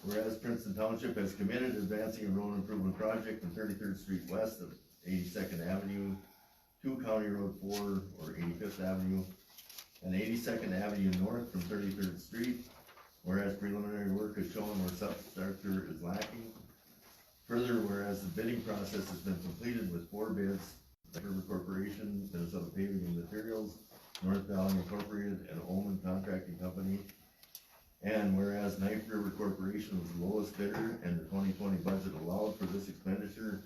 Whereas Princeton Township has committed advancing a road improvement project from 33rd Street west of 82nd Avenue to County Road 4 or 85th Avenue and 82nd Avenue north from 33rd Street. Whereas preliminary work has shown where substructure is lacking. Further, whereas the bidding process has been completed with 4 bids, River Corporation, Minnesota Paving and Materials, North Valley Incorporated, and Ullman Contracting Company. And whereas Knife River Corporation was the lowest bidder and the 2020 budget allowed for this expenditure,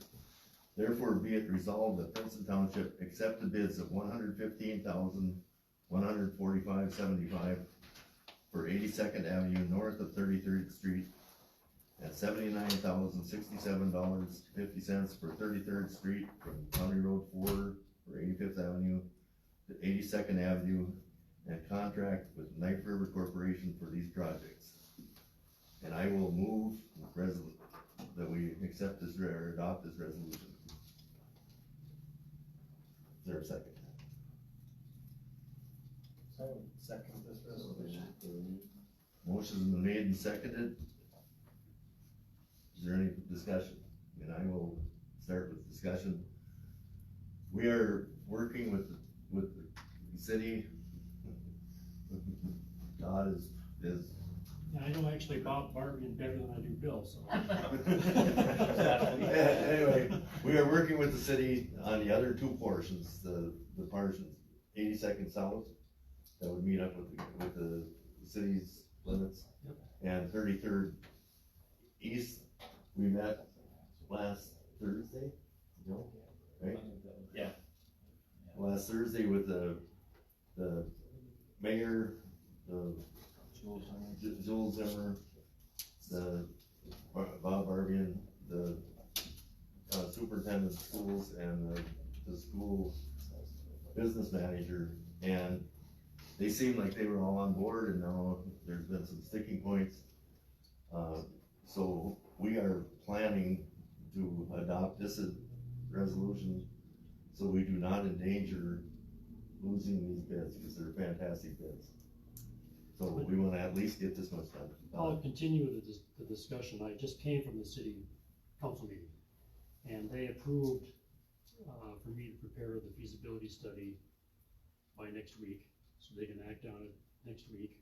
therefore be it resolved that Princeton Township accept the bids of $115,145.75 for 82nd Avenue north of 33rd Street and $79,067.50 for 33rd Street from County Road 4 or 85th Avenue to 82nd Avenue, and contract with Knife River Corporation for these projects. And I will move that we accept this or adopt this resolution. Is there a second? Second this resolution. Motion's been made and seconded. Is there any discussion? And I will start with discussion. We are working with the city. Todd is. Yeah, I know actually Bob bargained better than I do Bill, so. Anyway, we are working with the city on the other 2 portions, the portions 82nd South, that would meet up with the city's limits, and 33rd East. We met last Thursday, right? Yeah. Last Thursday with the mayor, Joel Zimmer, the Bob Barbian, the superintendent of schools, and the school business manager, and they seemed like they were all on board, and now there's been some sticking points. So we are planning to adopt this resolution so we do not endanger losing these bids, because they're fantastic bids. So we wanna at least get this much done. I'll continue with the discussion. I just came from the city council meeting, and they approved, for me to prepare the feasibility study by next week, so they can act on it next week.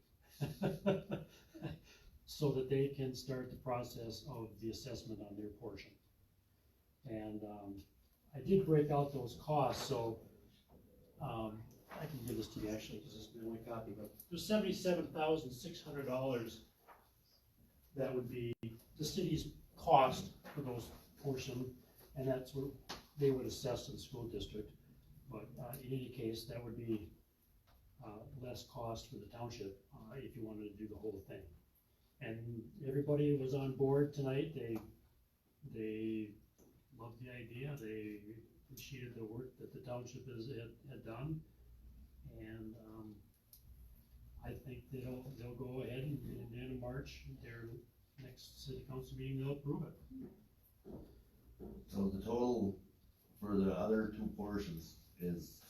So that they can start the process of the assessment on their portion. And, I did break out those costs, so, I can give this to you actually, because this is the only copy, but there's $77,600 that would be the city's cost for those portion, and that's what they would assess to the school district. But, in any case, that would be, less cost for the township, if you wanted to do the whole thing. And everybody was on board tonight. They loved the idea. They appreciated the work that the township had done. And, I think they'll go ahead and at the end of March, their next city council meeting, they'll approve it. So the total for the other 2 portions is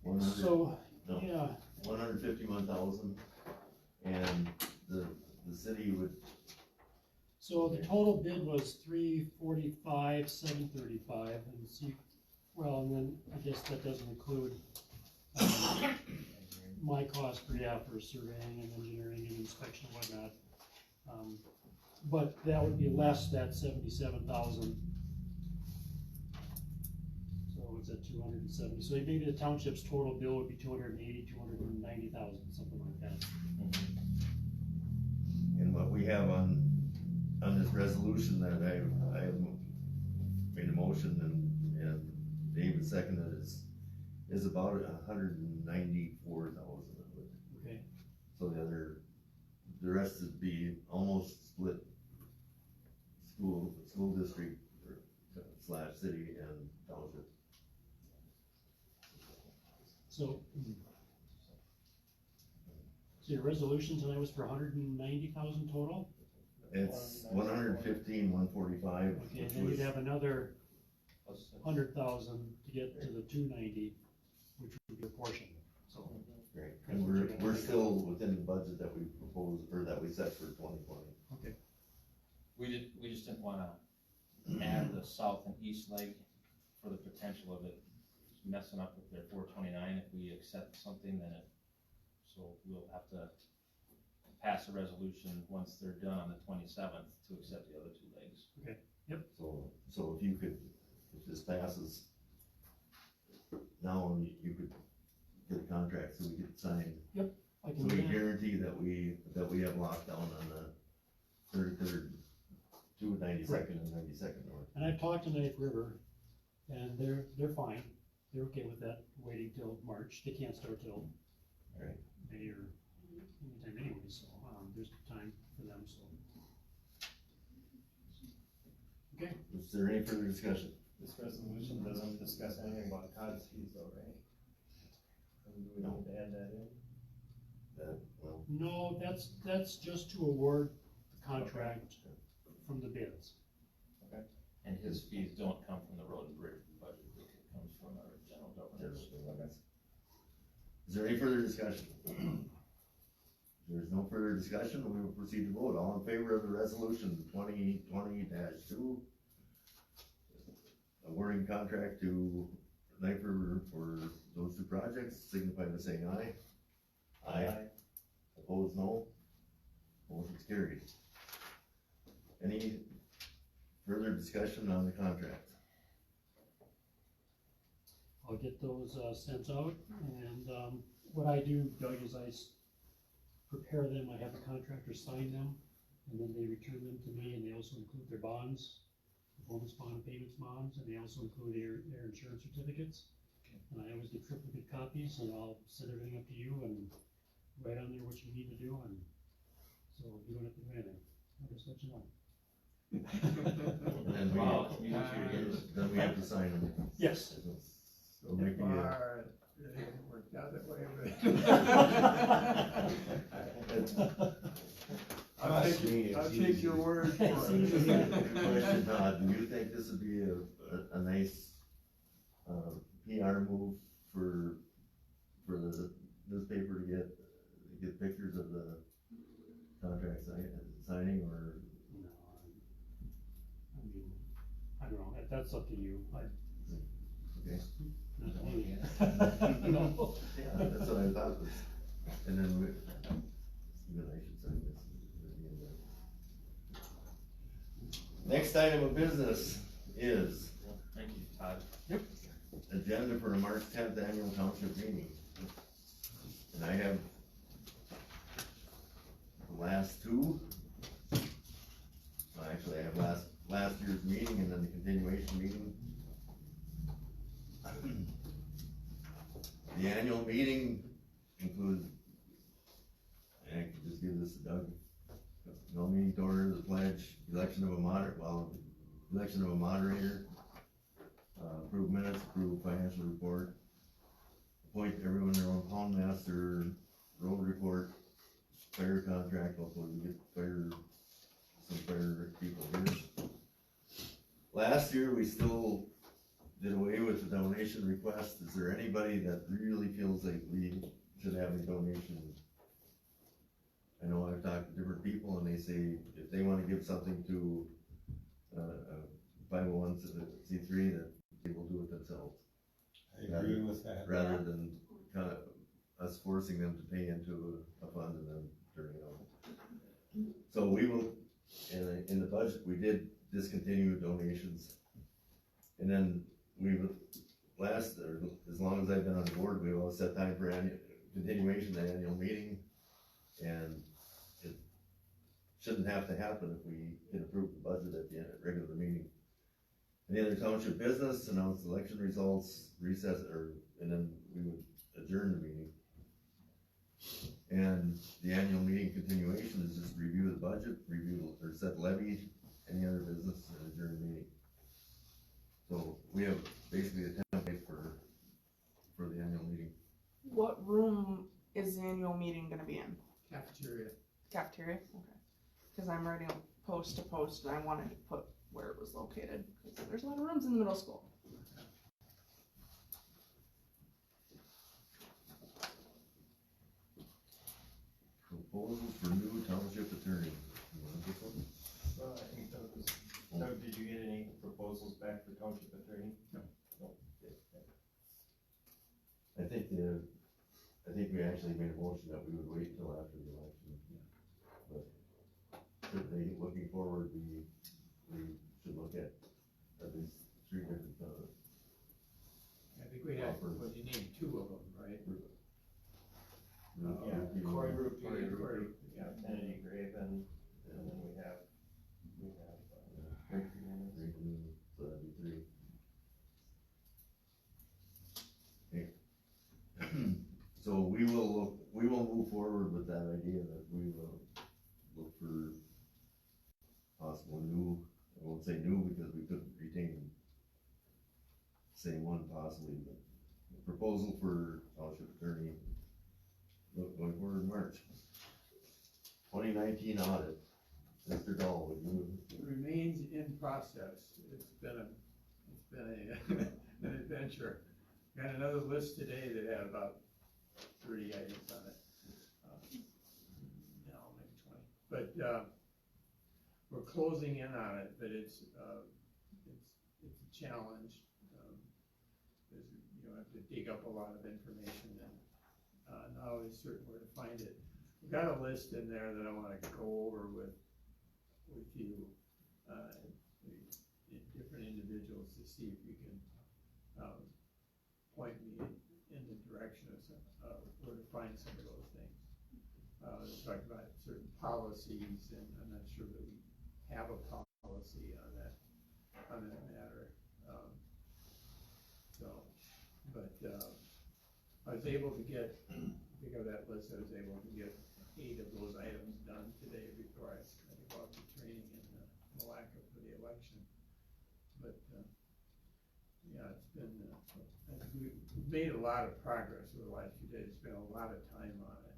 So, yeah, 151,000, and the city would. so the total bid was $345,735, and see, well, and then I guess that doesn't include, my cost for surveying and engineering and inspection and whatnot. But that would be less that 77,000. So it's at 270, so maybe the township's total bill would be 280, 290,000, something like that. And what we have on this resolution that I have made a motion and David seconded is about 194,000 of it. Okay, So the rest would be almost split school district / city and township. so your resolution tonight was for 190,000 total? It's 115, 145. Okay, and then you'd have another 100,000 to get to the 290, which would be a portion, so. Right, and we're still within the budget that we proposed, or that we set for 2020. Okay. We just didn't wanna add the south and east leg for the potential of it messing up with their 429 if we accept something, then so we'll have to pass a resolution once they're done on the 27th to accept the other two legs. So if this passes, now you could get a contract so we could sign. I So can we do that. guarantee that we have locked down on the 33rd, 92nd and 92nd north. And I've talked to Knife River, and they're fine, they're okay with that, waiting till March, they can't start till Right. May or anytime anyway, so, there's time for them, so. Okay, Is there any further discussion? This resolution doesn't discuss anything about cottage fees though, right? And do we need to add that in? Well, no, that's just to award the contract from the bids. And his fees don't come from the road and bridge budget, it comes from our general government. is there any further discussion? If there's no further discussion, we will proceed to vote. All in favor of the resolution 2020-2, awarding contract to Knife River for those two projects, signify by saying aye. Aye. Opposed, no. Motion's carried. Any further discussion on the contract? I'll get those, sent out, and, what I do, Doug, is prepare them, I have the contractor sign them, and then they return them to me, and they also include their bonds, performance bond and payments bonds, and they also include their insurance certificates. And I always get triplicate copies, and I'll send everything up to you and write on there what you need to do, and so you don't have to do anything, I'll just let you know. And then Wow. then we have to sign them. Yes. So make you- Far, it hasn't worked out that way, but. Trust me, I'll it's take your easy. word for It's it. easy. Question, Todd, do you think this would be a nice, PR move for the newspaper to get pictures of the contract signing, or? No, I mean, I don't know, that's up to you, Okay. not me. No. Yeah, that's what I thought was, and then even I should sign this. Next item of business is Thank you, Todd. agenda for the March 10th annual township meeting. And I have the last two. Well, actually, I have last year's meeting and then the continuation meeting. The annual meeting includes, and I can just give this to Doug, no meeting to order, the pledge, election of a moderator, approve minutes, approve financial report, appoint everyone their own pound master, road report, fire contract, hopefully we get some fire people here. Last year, we still did away with the donation request. Is there anybody that really feels like we should have a donation? I know I've talked to different people and they say if they wanna give something to, a 501c3, that they will do it themselves. I agree with that. Rather than kind of us forcing them to pay into a fund and then turning it over. So we will, in the budget, we did discontinue donations. And then or as long as I've been on the board, we've always set time for continuation of the annual meeting. And it shouldn't have to happen if we can approve the budget at the end of regular meeting. Any other township business, announce election results, recess, and then we would adjourn the meeting. And the annual meeting continuation is just review the budget, or set levy, any other business, and adjourn the meeting. So we have basically a template for the annual meeting. What room is the annual meeting gonna be in? Cafeteria. Cafeteria? Okay. Cause I'm writing a post to post and I wanted to put where it was located, cause there's a lot of rooms in the middle school. Proposals for new township attorney. You want this one? Well, I think Doug, did you get any proposals back for township attorney? No. No. Okay. I think we actually made a motion that we would wait until after the election. But certainly looking forward, we should look at least 3 different, I think we have, well, you need 2 of them, right? Yeah, Corey Root, Yeah. Kennedy Graven, and then we have, Rick Hernandez. so that'd be 3. Okay. So we will move forward with that idea that we will look for possible new, I won't say new because we couldn't retain same one possibly, but proposal for township attorney going forward in March. 2019 audit, Mr. Dahl, would you? It remains in process. It's been an adventure. Got another list today that had about 30 items on it. No, maybe 20. But, we're closing in on it, but it's a challenge. You have to dig up a lot of information and, not always certain where to find it. We've got a list in there that I wanna go over with you, different individuals to see if you can, point me in the direction of where to find some of those things. Talk about certain policies, and I'm not sure that we have a policy on that matter. I was able to get, pick up that list, I was able to get 8 of those items done today before I go out to training in Malacca for the election. But, yeah, it's been, I think we've made a lot of progress over the last few days, spent a lot of time on it.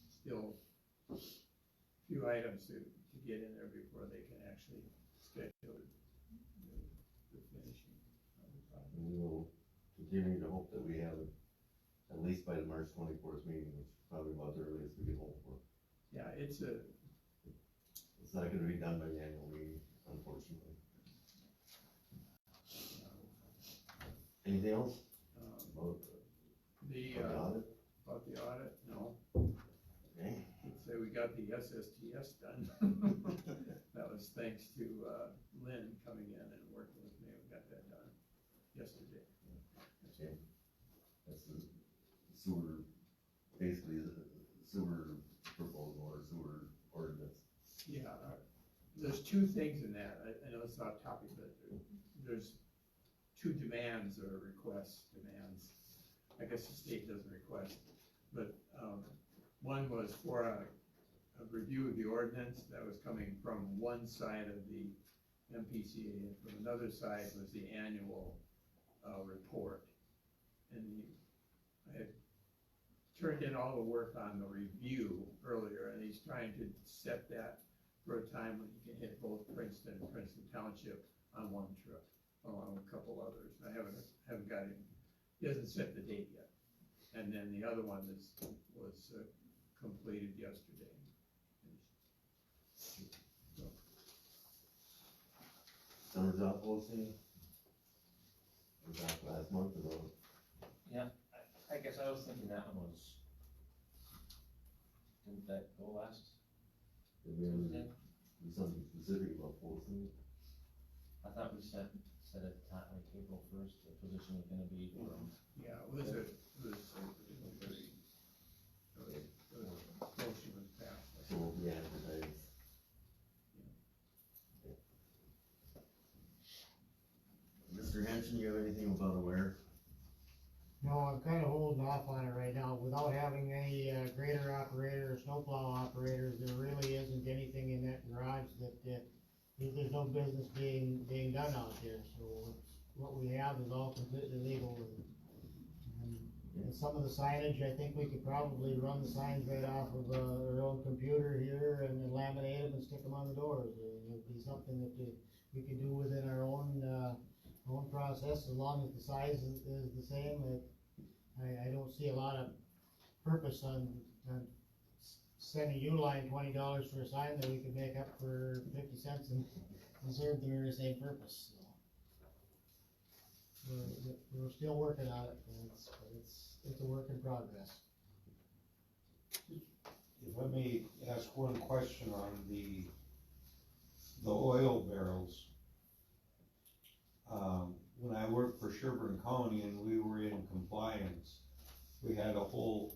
Still a few items to get in there before they can actually schedule the finishing of the project. We will continue to hope that we have it at least by the March 24th meeting, which is probably about the earliest we can hope for. Yeah, it's not gonna be done by the annual meeting, unfortunately. Anything else? About the audit? about the audit, no. Okay. Let's say we got the SSTS done. That was thanks to Lynn coming in and working with me. We got that done yesterday. Okay. That's the sewer, basically the sewer proposal or sewer ordinance. Yeah, there's 2 things in that. I know it's not topic, but there's 2 demands or demands. I guess the state doesn't request, but one was for a review of the ordinance that was coming from one side of the MPCA, and from another side was the annual report. And I had turned in all the work on the review earlier, and he's trying to set that for a time when he can hit both Princeton and Princeton Township on one trip, along with a couple others. I haven't got him, he hasn't set the date yet. And then the other one was completed yesterday. So, Summer job posting? Was that last month ago? Yeah, I guess I was thinking that one was, didn't that go last? Did we ever do something specific about posting? I thought we said at the time, like April first, the position was gonna be from. Yeah, it was motion was passed. So we'll be advertised. Mr. Henson, you have anything about Aware? No, I'm kinda holding off on it right now, without having any, grader operator or snowplow operators, there really isn't anything in that garage that, there's no business being done out there, so what we have is all completely legal. And some of the signage, I think we could probably run the signs right off of, our own computer here and then laminate them and stick them on the doors. It'd be something that we could do within our own process, as long as the size is the same. I don't see a lot of purpose on sending Uline $20 for a sign that we could make up for 50 cents and serve the very same purpose. So we're still working on it, and it's a work in progress. If I may ask one question on the oil barrels. When I worked for Sherburne County and we were in compliance, we had a whole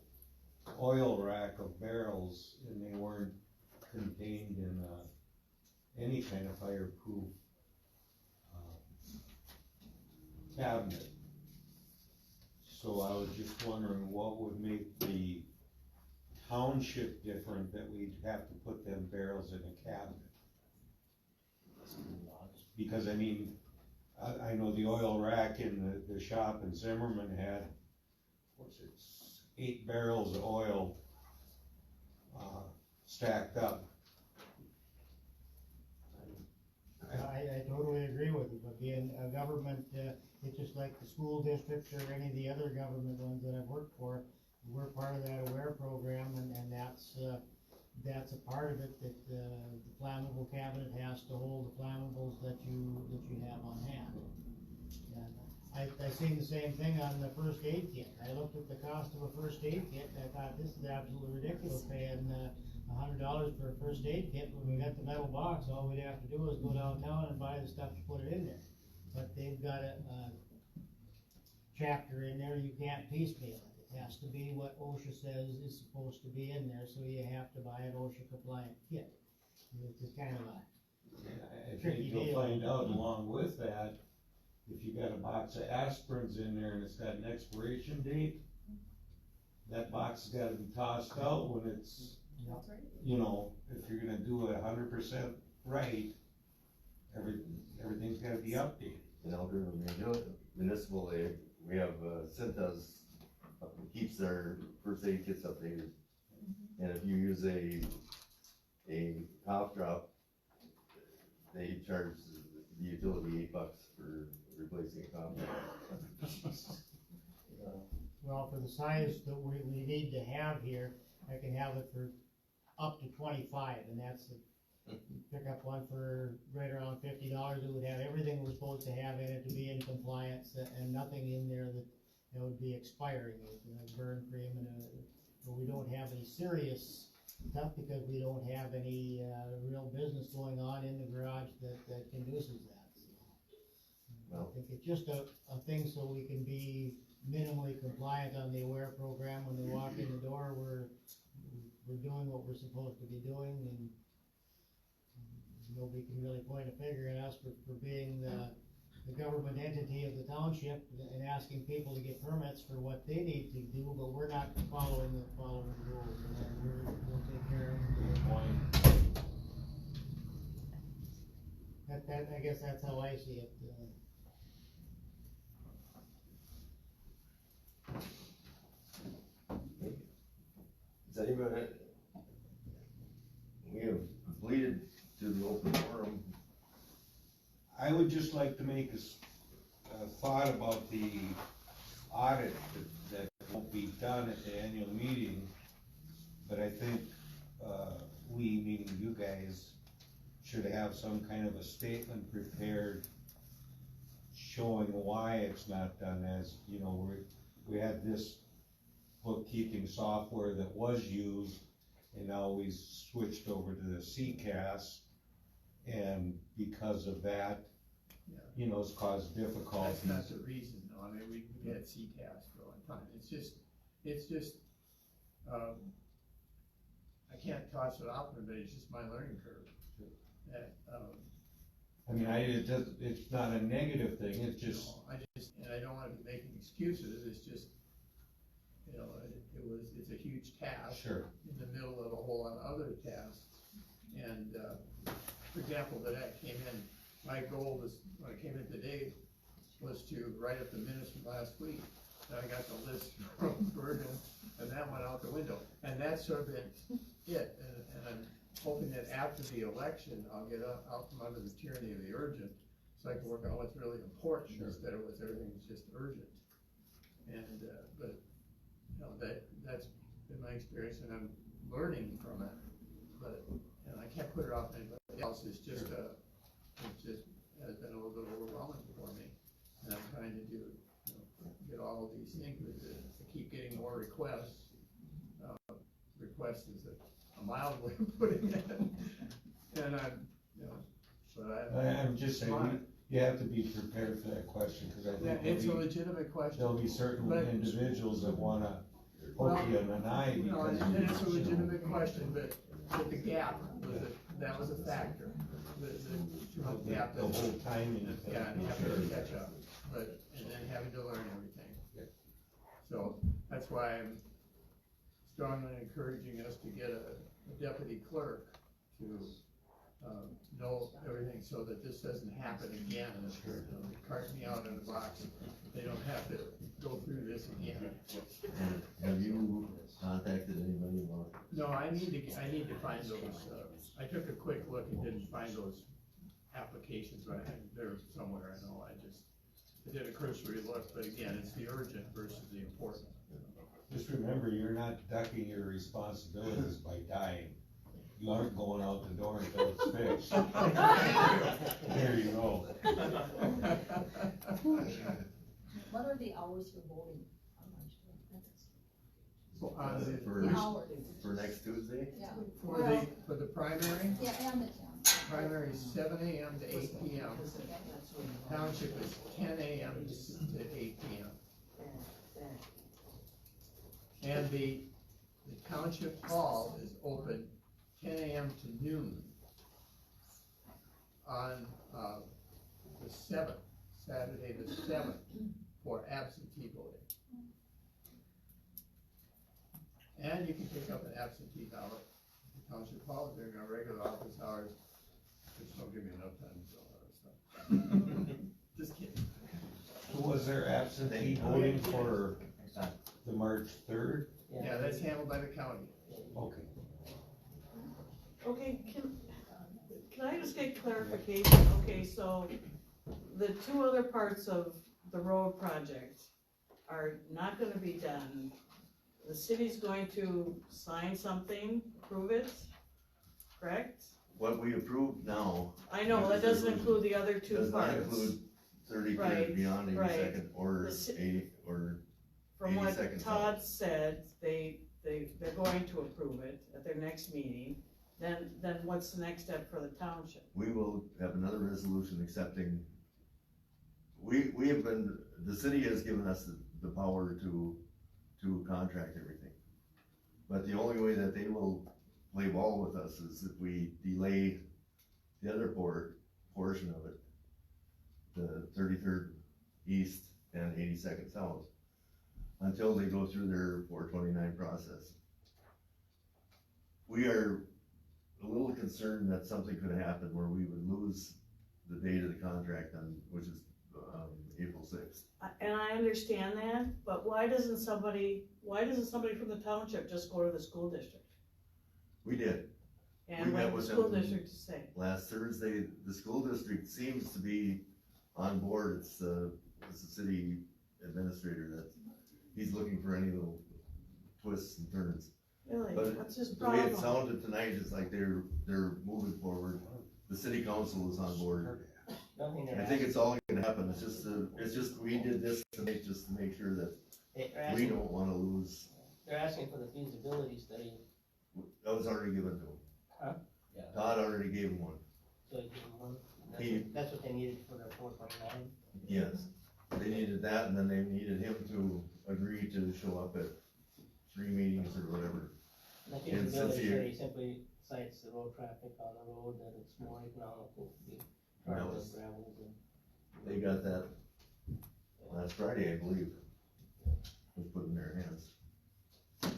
oil rack of barrels and they weren't contained in, any kind of fireproof, cabinet. So I was just wondering what would make the township different that we'd have to put them barrels in a cabinet? Because I mean, I know the oil rack in the shop in Zimmerman had, what's it, 8 barrels of oil, stacked up. I totally agree with you, but being a government, it's just like the school districts or any of the other government ones that I've worked for, we're part of that AWARE program, and that's a part of it, that the flammable cabinet has to hold the flammables that you have on hand. And I seen the same thing on the first aid kit. I looked at the cost of a first aid kit and I thought, this is absolutely ridiculous, paying $100 for a first aid kit. When we got the metal box, all we'd have to do is go downtown and buy the stuff to put it in there. But they've got a chapter in there, you can't piecemeal it. It has to be what OSHA says is supposed to be in there, so you have to buy an OSHA compliant kit. It's just kind of a I tricky think you'll deal. find out along with that, if you got a box of aspirins in there and it's got an expiration date, that box has gotta be tossed out when it's, That's right. you know, if you're gonna do it 100% right, everything's gotta be updated. In Elder Municipal, we have, Cintas, keeps their first aid kits updated. And if you use a cough drop, they charge the utility $8 for replacing a cough drop. Well, for the size that we need to have here, I can have it for up to 25, and that's pick up one for right around $50. It would have everything we're supposed to have in it to be in compliance, and nothing in there that would be expiring, like burn cream, but we don't have any serious stuff because we don't have any real business going on in the garage that conduces that. So, I think it's just a thing so we can be minimally compliant on the AWARE program. When they walk in the door, we're doing what we're supposed to be doing, and nobody can really point a finger at us for being the government entity of the township and asking people to get permits for what they need to do, but we're not following the rules, and we'll take care of it. I guess that's how I see it. Does anybody, we have completed to the open forum. I would just like to make a thought about the audit that won't be done at the annual meeting, but I think, we, meaning you guys, should have some kind of a statement prepared showing why it's not done. As, you know, we had this bookkeeping software that was used, and now we switched over to the CCAS, and because of that, you know, has caused difficulties. That's not the reason, though, I mean, we had CTAS for a long time, it's just, I can't toss it off, but it's just my learning curve. That, I mean, it's not a negative thing, it's just, and I don't wanna be making excuses, it's just, you know, it's a huge task. Sure. In the middle of a whole lot of other tasks, and, for example, that I came in, my goal was, when I came in today, was to write up the minutes from last week. Then I got the list from Bergen, and that went out the window, and that's sort of been it, and I'm hoping that after the election, I'll get out from under the tyranny of the urgent, so I can work on what's really important, Sure. instead of what's everything's just urgent. And, but, you know, that's been my experience, and I'm learning from it, but, and I can't put it off on anybody else, it's just, it just has been a little bit overwhelming for me, and I'm trying to do, you know, get all of these things, but I keep getting more requests. Request is a mild way of putting it, and I'm, you know, but I'm just saying, you have to be prepared for that question, cause I yeah, think it's a legitimate question. there'll be certain But- individuals that wanna poke you in an eye You know, because. and it's a legitimate question, but the gap that was a factor, the gap. The whole timing thing. Yeah, and having to catch up, and then having to learn everything. Yeah. So, that's why I'm strongly encouraging us to get a deputy clerk to, know everything, so that this doesn't happen again, and Sure. they cart me out in a box, they don't have to go through this again. Have you contacted anybody about? No, I need to find those, I took a quick look and didn't find those applications, but I think they're somewhere, I know, I did a cursory look, but again, it's the urgent versus the important. Just remember, you're not ducking your responsibilities by dying. You aren't going out the door until it's fixed. There you go. What are the hours for voting? So, The hours, For next Tuesday? yeah. for the primary, Yeah, and the town. primary is 7 AM to 8 PM. Township is 10 AM to 8 PM. And the Township Hall is open 10 AM to noon on, the 7th, Saturday the 7th, for absentee voting. And you can pick up an absentee ballot at the Township Hall during our regular office hours, which don't give me enough time to do all that stuff. Just kidding. Was there absentee voting for the March 3rd? Yeah, that's handled by the county. Okay. Okay, can I just get clarification? Okay, so the two other parts of the road project are not gonna be done. The city's going to sign something, approve it, correct? What we approved now I know, that doesn't include the other two does parts. not include 30 Right, years beyond right. 82nd or The ci- 80, or From what 82nd Todd said, they're going to approve it at their next meeting. Then what's the next step for the township? we will have another resolution accepting. We have been, the city has given us the power to contract everything. But the only way that they will play ball with us is if we delay the other portion of it, the 33rd East and 82nd South, until they go through their 429 process. We are a little concerned that something could happen where we would lose the date of the contract on, which is, April 6th. And I understand that, but why doesn't somebody from the township just go to the school district? We did. And We what met did the with school them district say? Last Thursday, the school district seems to be on board. It's the city administrator that, he's looking for any little twists and turns. Really, But what's his the way it problem? sounded tonight is like they're moving forward. The city council is on board. Nothing I think it's all gonna happen. It's just, we did this tonight just to make sure that we don't wanna lose. They're asking for the feasibility study, That was already given to him. Huh? Yeah. Todd already gave him one. so I give them one. That's what they needed for their 429. Yes, they needed that, and then they needed him to agree to show up at 3 meetings or whatever. And I think And the since village he- here, he simply cites the road traffic on the road, that it's more economical to be That traveling was- gravel than. They got that last Friday, I believe, was put in their hands.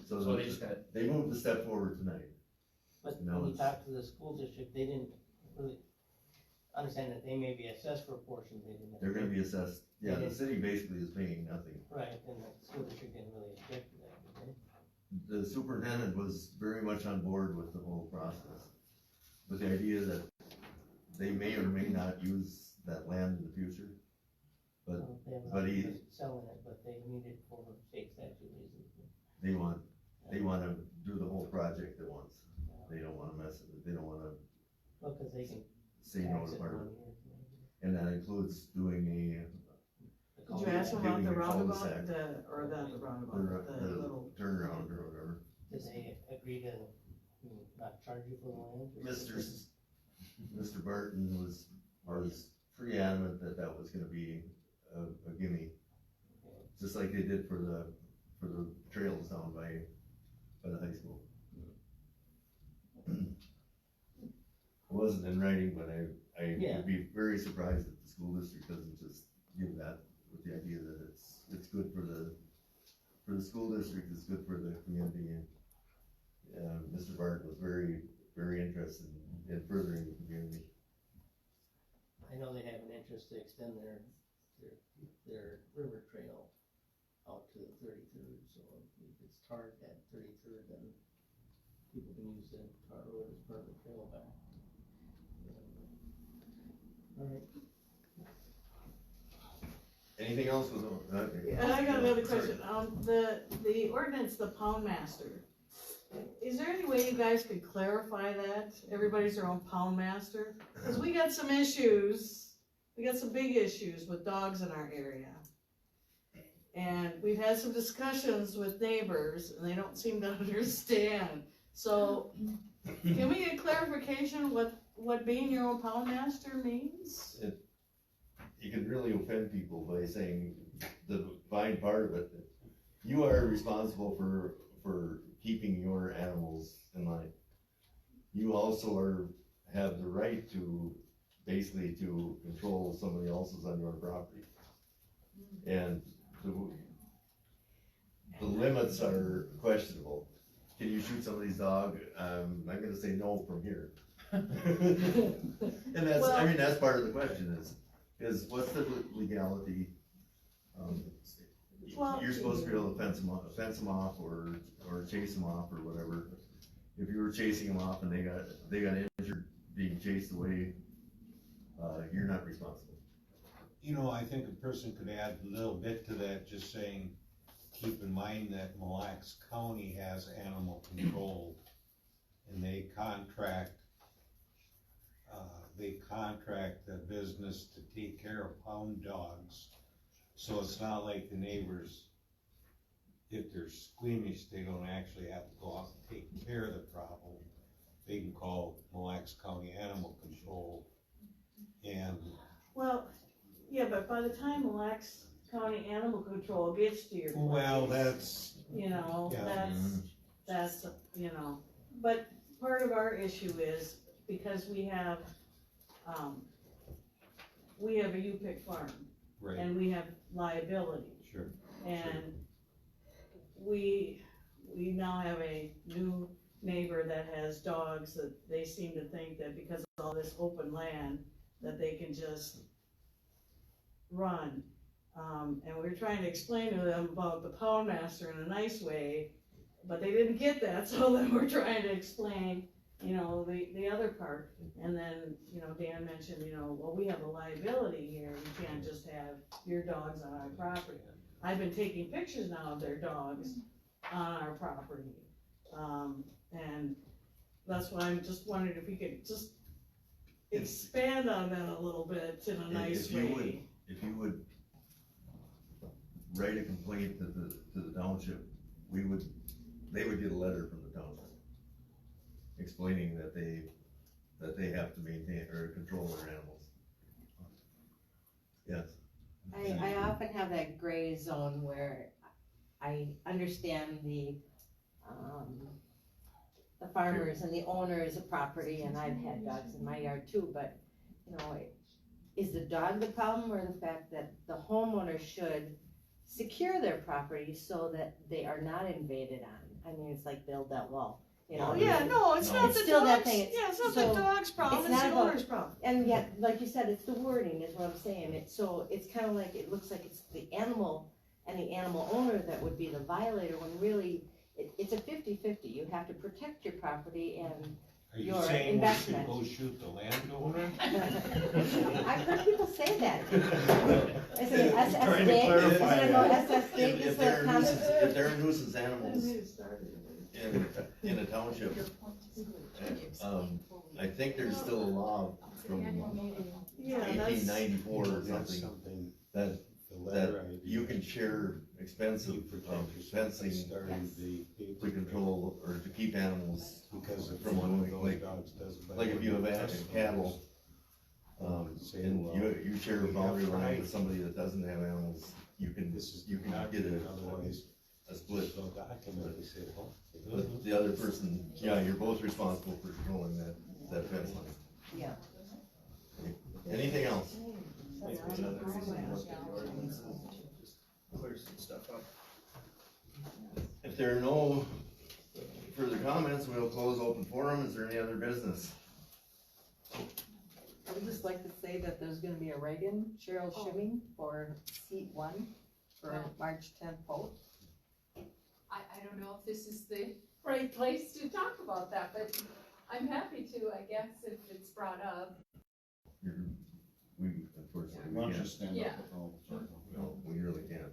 So they just got, They moved the step forward tonight. But No, when you it's- talk to the school district, they didn't really understand that they may be assessed for a portion they didn't. They're gonna be assessed, yeah, the city basically is paying nothing. Right, and the school district didn't really object to that, did they? The superintendent was very much on board with the whole process, with the idea that they may or may not use that land in the future. But Well, they have but he- not selling it, but they need it for state statute reasons. they wanna do the whole project at once. They don't wanna mess with it, they don't wanna Well, cause they can say no tax to it part of 1 it. year. And that includes doing Did you ask them about Giving the a roundabout, cul-de-sac. or the roundabout, the little? turnaround or whatever. Did they agree to not charge you for the land? or Mr. Barton was pretty adamant that that was gonna be a gimme. Just like they did for the trails down by the high school. It wasn't in writing, but I Yeah. would be very surprised if the school district doesn't just give that with the idea that it's good for the school district, it's good for the community, and Mr. Barton was very, very interested in furthering the community. I know they have an interest to extend their river trail out to the 33rd, so if it's tarred at 33rd, then people can use the tar road as part of the trail back. Alright, Anything else with, And I got another question, the ordinance, the pound master, is there any way you guys could clarify that? Everybody's their own pound master? Cause we got some issues, we got some big issues with dogs in our area. And we've had some discussions with neighbors, and they don't seem to understand, so, can we get clarification what being your own pound master means? You can really offend people by saying the fine part of it, that you are responsible for keeping your animals in line. You also have the right to, basically to control somebody else's on your property. And the limits are questionable. Can you shoot somebody's dog? I'm gonna say no from here. And that's, I mean, that's part of the question is what's the legality? Well- You're supposed to be able to fence them off or chase them off or whatever. If you were chasing them off and they got injured being chased away, you're not responsible. You know, I think a person could add a little bit to that, just saying, keep in mind that Mille Lacs County has animal control, and they contract a business to take care of pound dogs. So it's not like the neighbors, if they're squeamish, they don't actually have to go out and take care of the problem. They can call Mille Lacs County Animal Control, and Well, yeah, but by the time Mille Lacs County Animal Control gets to your place. well, that's, You know, Yeah. that's, you know, but part of our issue is, because we have a U-Pick farm, right, and we have liability, sure. and we now have a new neighbor that has dogs that they seem to think that because of all this open land, that they can just run. And we were trying to explain to them about the pound master in a nice way, but they didn't get that, so then we're trying to explain, you know, the other part. And then, you know, Dan mentioned, you know, well, we have a liability here, you can't just have your dogs on our property. I've been taking pictures now of their dogs on our property, and that's why I'm just wondering if we could just expand on that a little bit in a nice way. If you would write a complaint to the township, they would get a letter from the township explaining that they have to maintain or control their animals. Yes. I often have that gray zone where I understand the farmers and the owners of property, and I've had dogs in my yard too, but, you know, is the dog the problem, or the fact that the homeowner should secure their property so that they are not invaded on? I mean, it's like build that wall, you know? Oh, yeah, no, it's No. not It's the still that dog's, thing, it's- yeah, it's not so the dog's problem, it's it's not the about- owner's problem. And yet, like you said, it's the wording is what I'm saying, so it's kinda like, it looks like it's the animal and the animal owner that would be the violator, when really, it's a 50-50. You have to protect your property and Are you your saying we should investment. go shoot the landowner? I've heard people say that. Is it an SS Trying to dig? Is clarify it an that. SS dig? If Is they're it a nuisance, common? if they're a nuisance animals in a township, I think there's still a law from Yeah, eighteen that's, ninety-four or That's something something, that, the letter I. you can share expensive You protect yourself by fencing starting the. to control or to keep animals. Because if From one of like- those dogs doesn't. Like if you have cattle, and you share a boundary line with somebody that doesn't have animals, you can get Otherwise, a split. no document, they said, oh. But the other person, yeah, you're both responsible for controlling that fence line. Yeah. Anything else? Maybe another reason to look at the ordinances, just clear some stuff up. If there are no further comments, we'll close open forum. Is there any other business? I would just like to say that there's gonna be a Reagan Cheryl Shimming for seat 1 for March 10th vote. I don't know if this is the right place to talk about that, but I'm happy to, I guess, if it's brought up. We, unfortunately, Why we don't you can't. stand Yeah. up with all the circle? No, we really can't.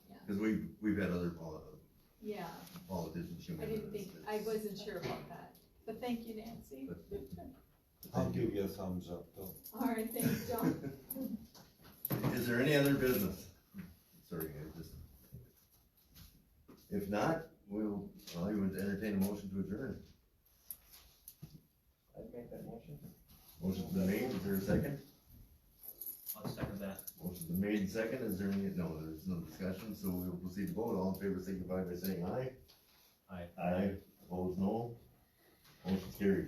Yeah. Cause we've had other Yeah, politicians. I didn't think, I wasn't sure about that, but thank you, Nancy. I'll give you a thumbs up though. All right, thanks, John. Is there any other business? Sorry, I just. If not, I would entertain a motion to adjourn. I'd make that motion. Motion's been made, is there a second? I'll second that. Motion's been made and second, is there any, no, there's no discussion, so we will proceed to vote, all in favor signify by saying aye. Aye. Aye. Opposed, no. Motion's carried.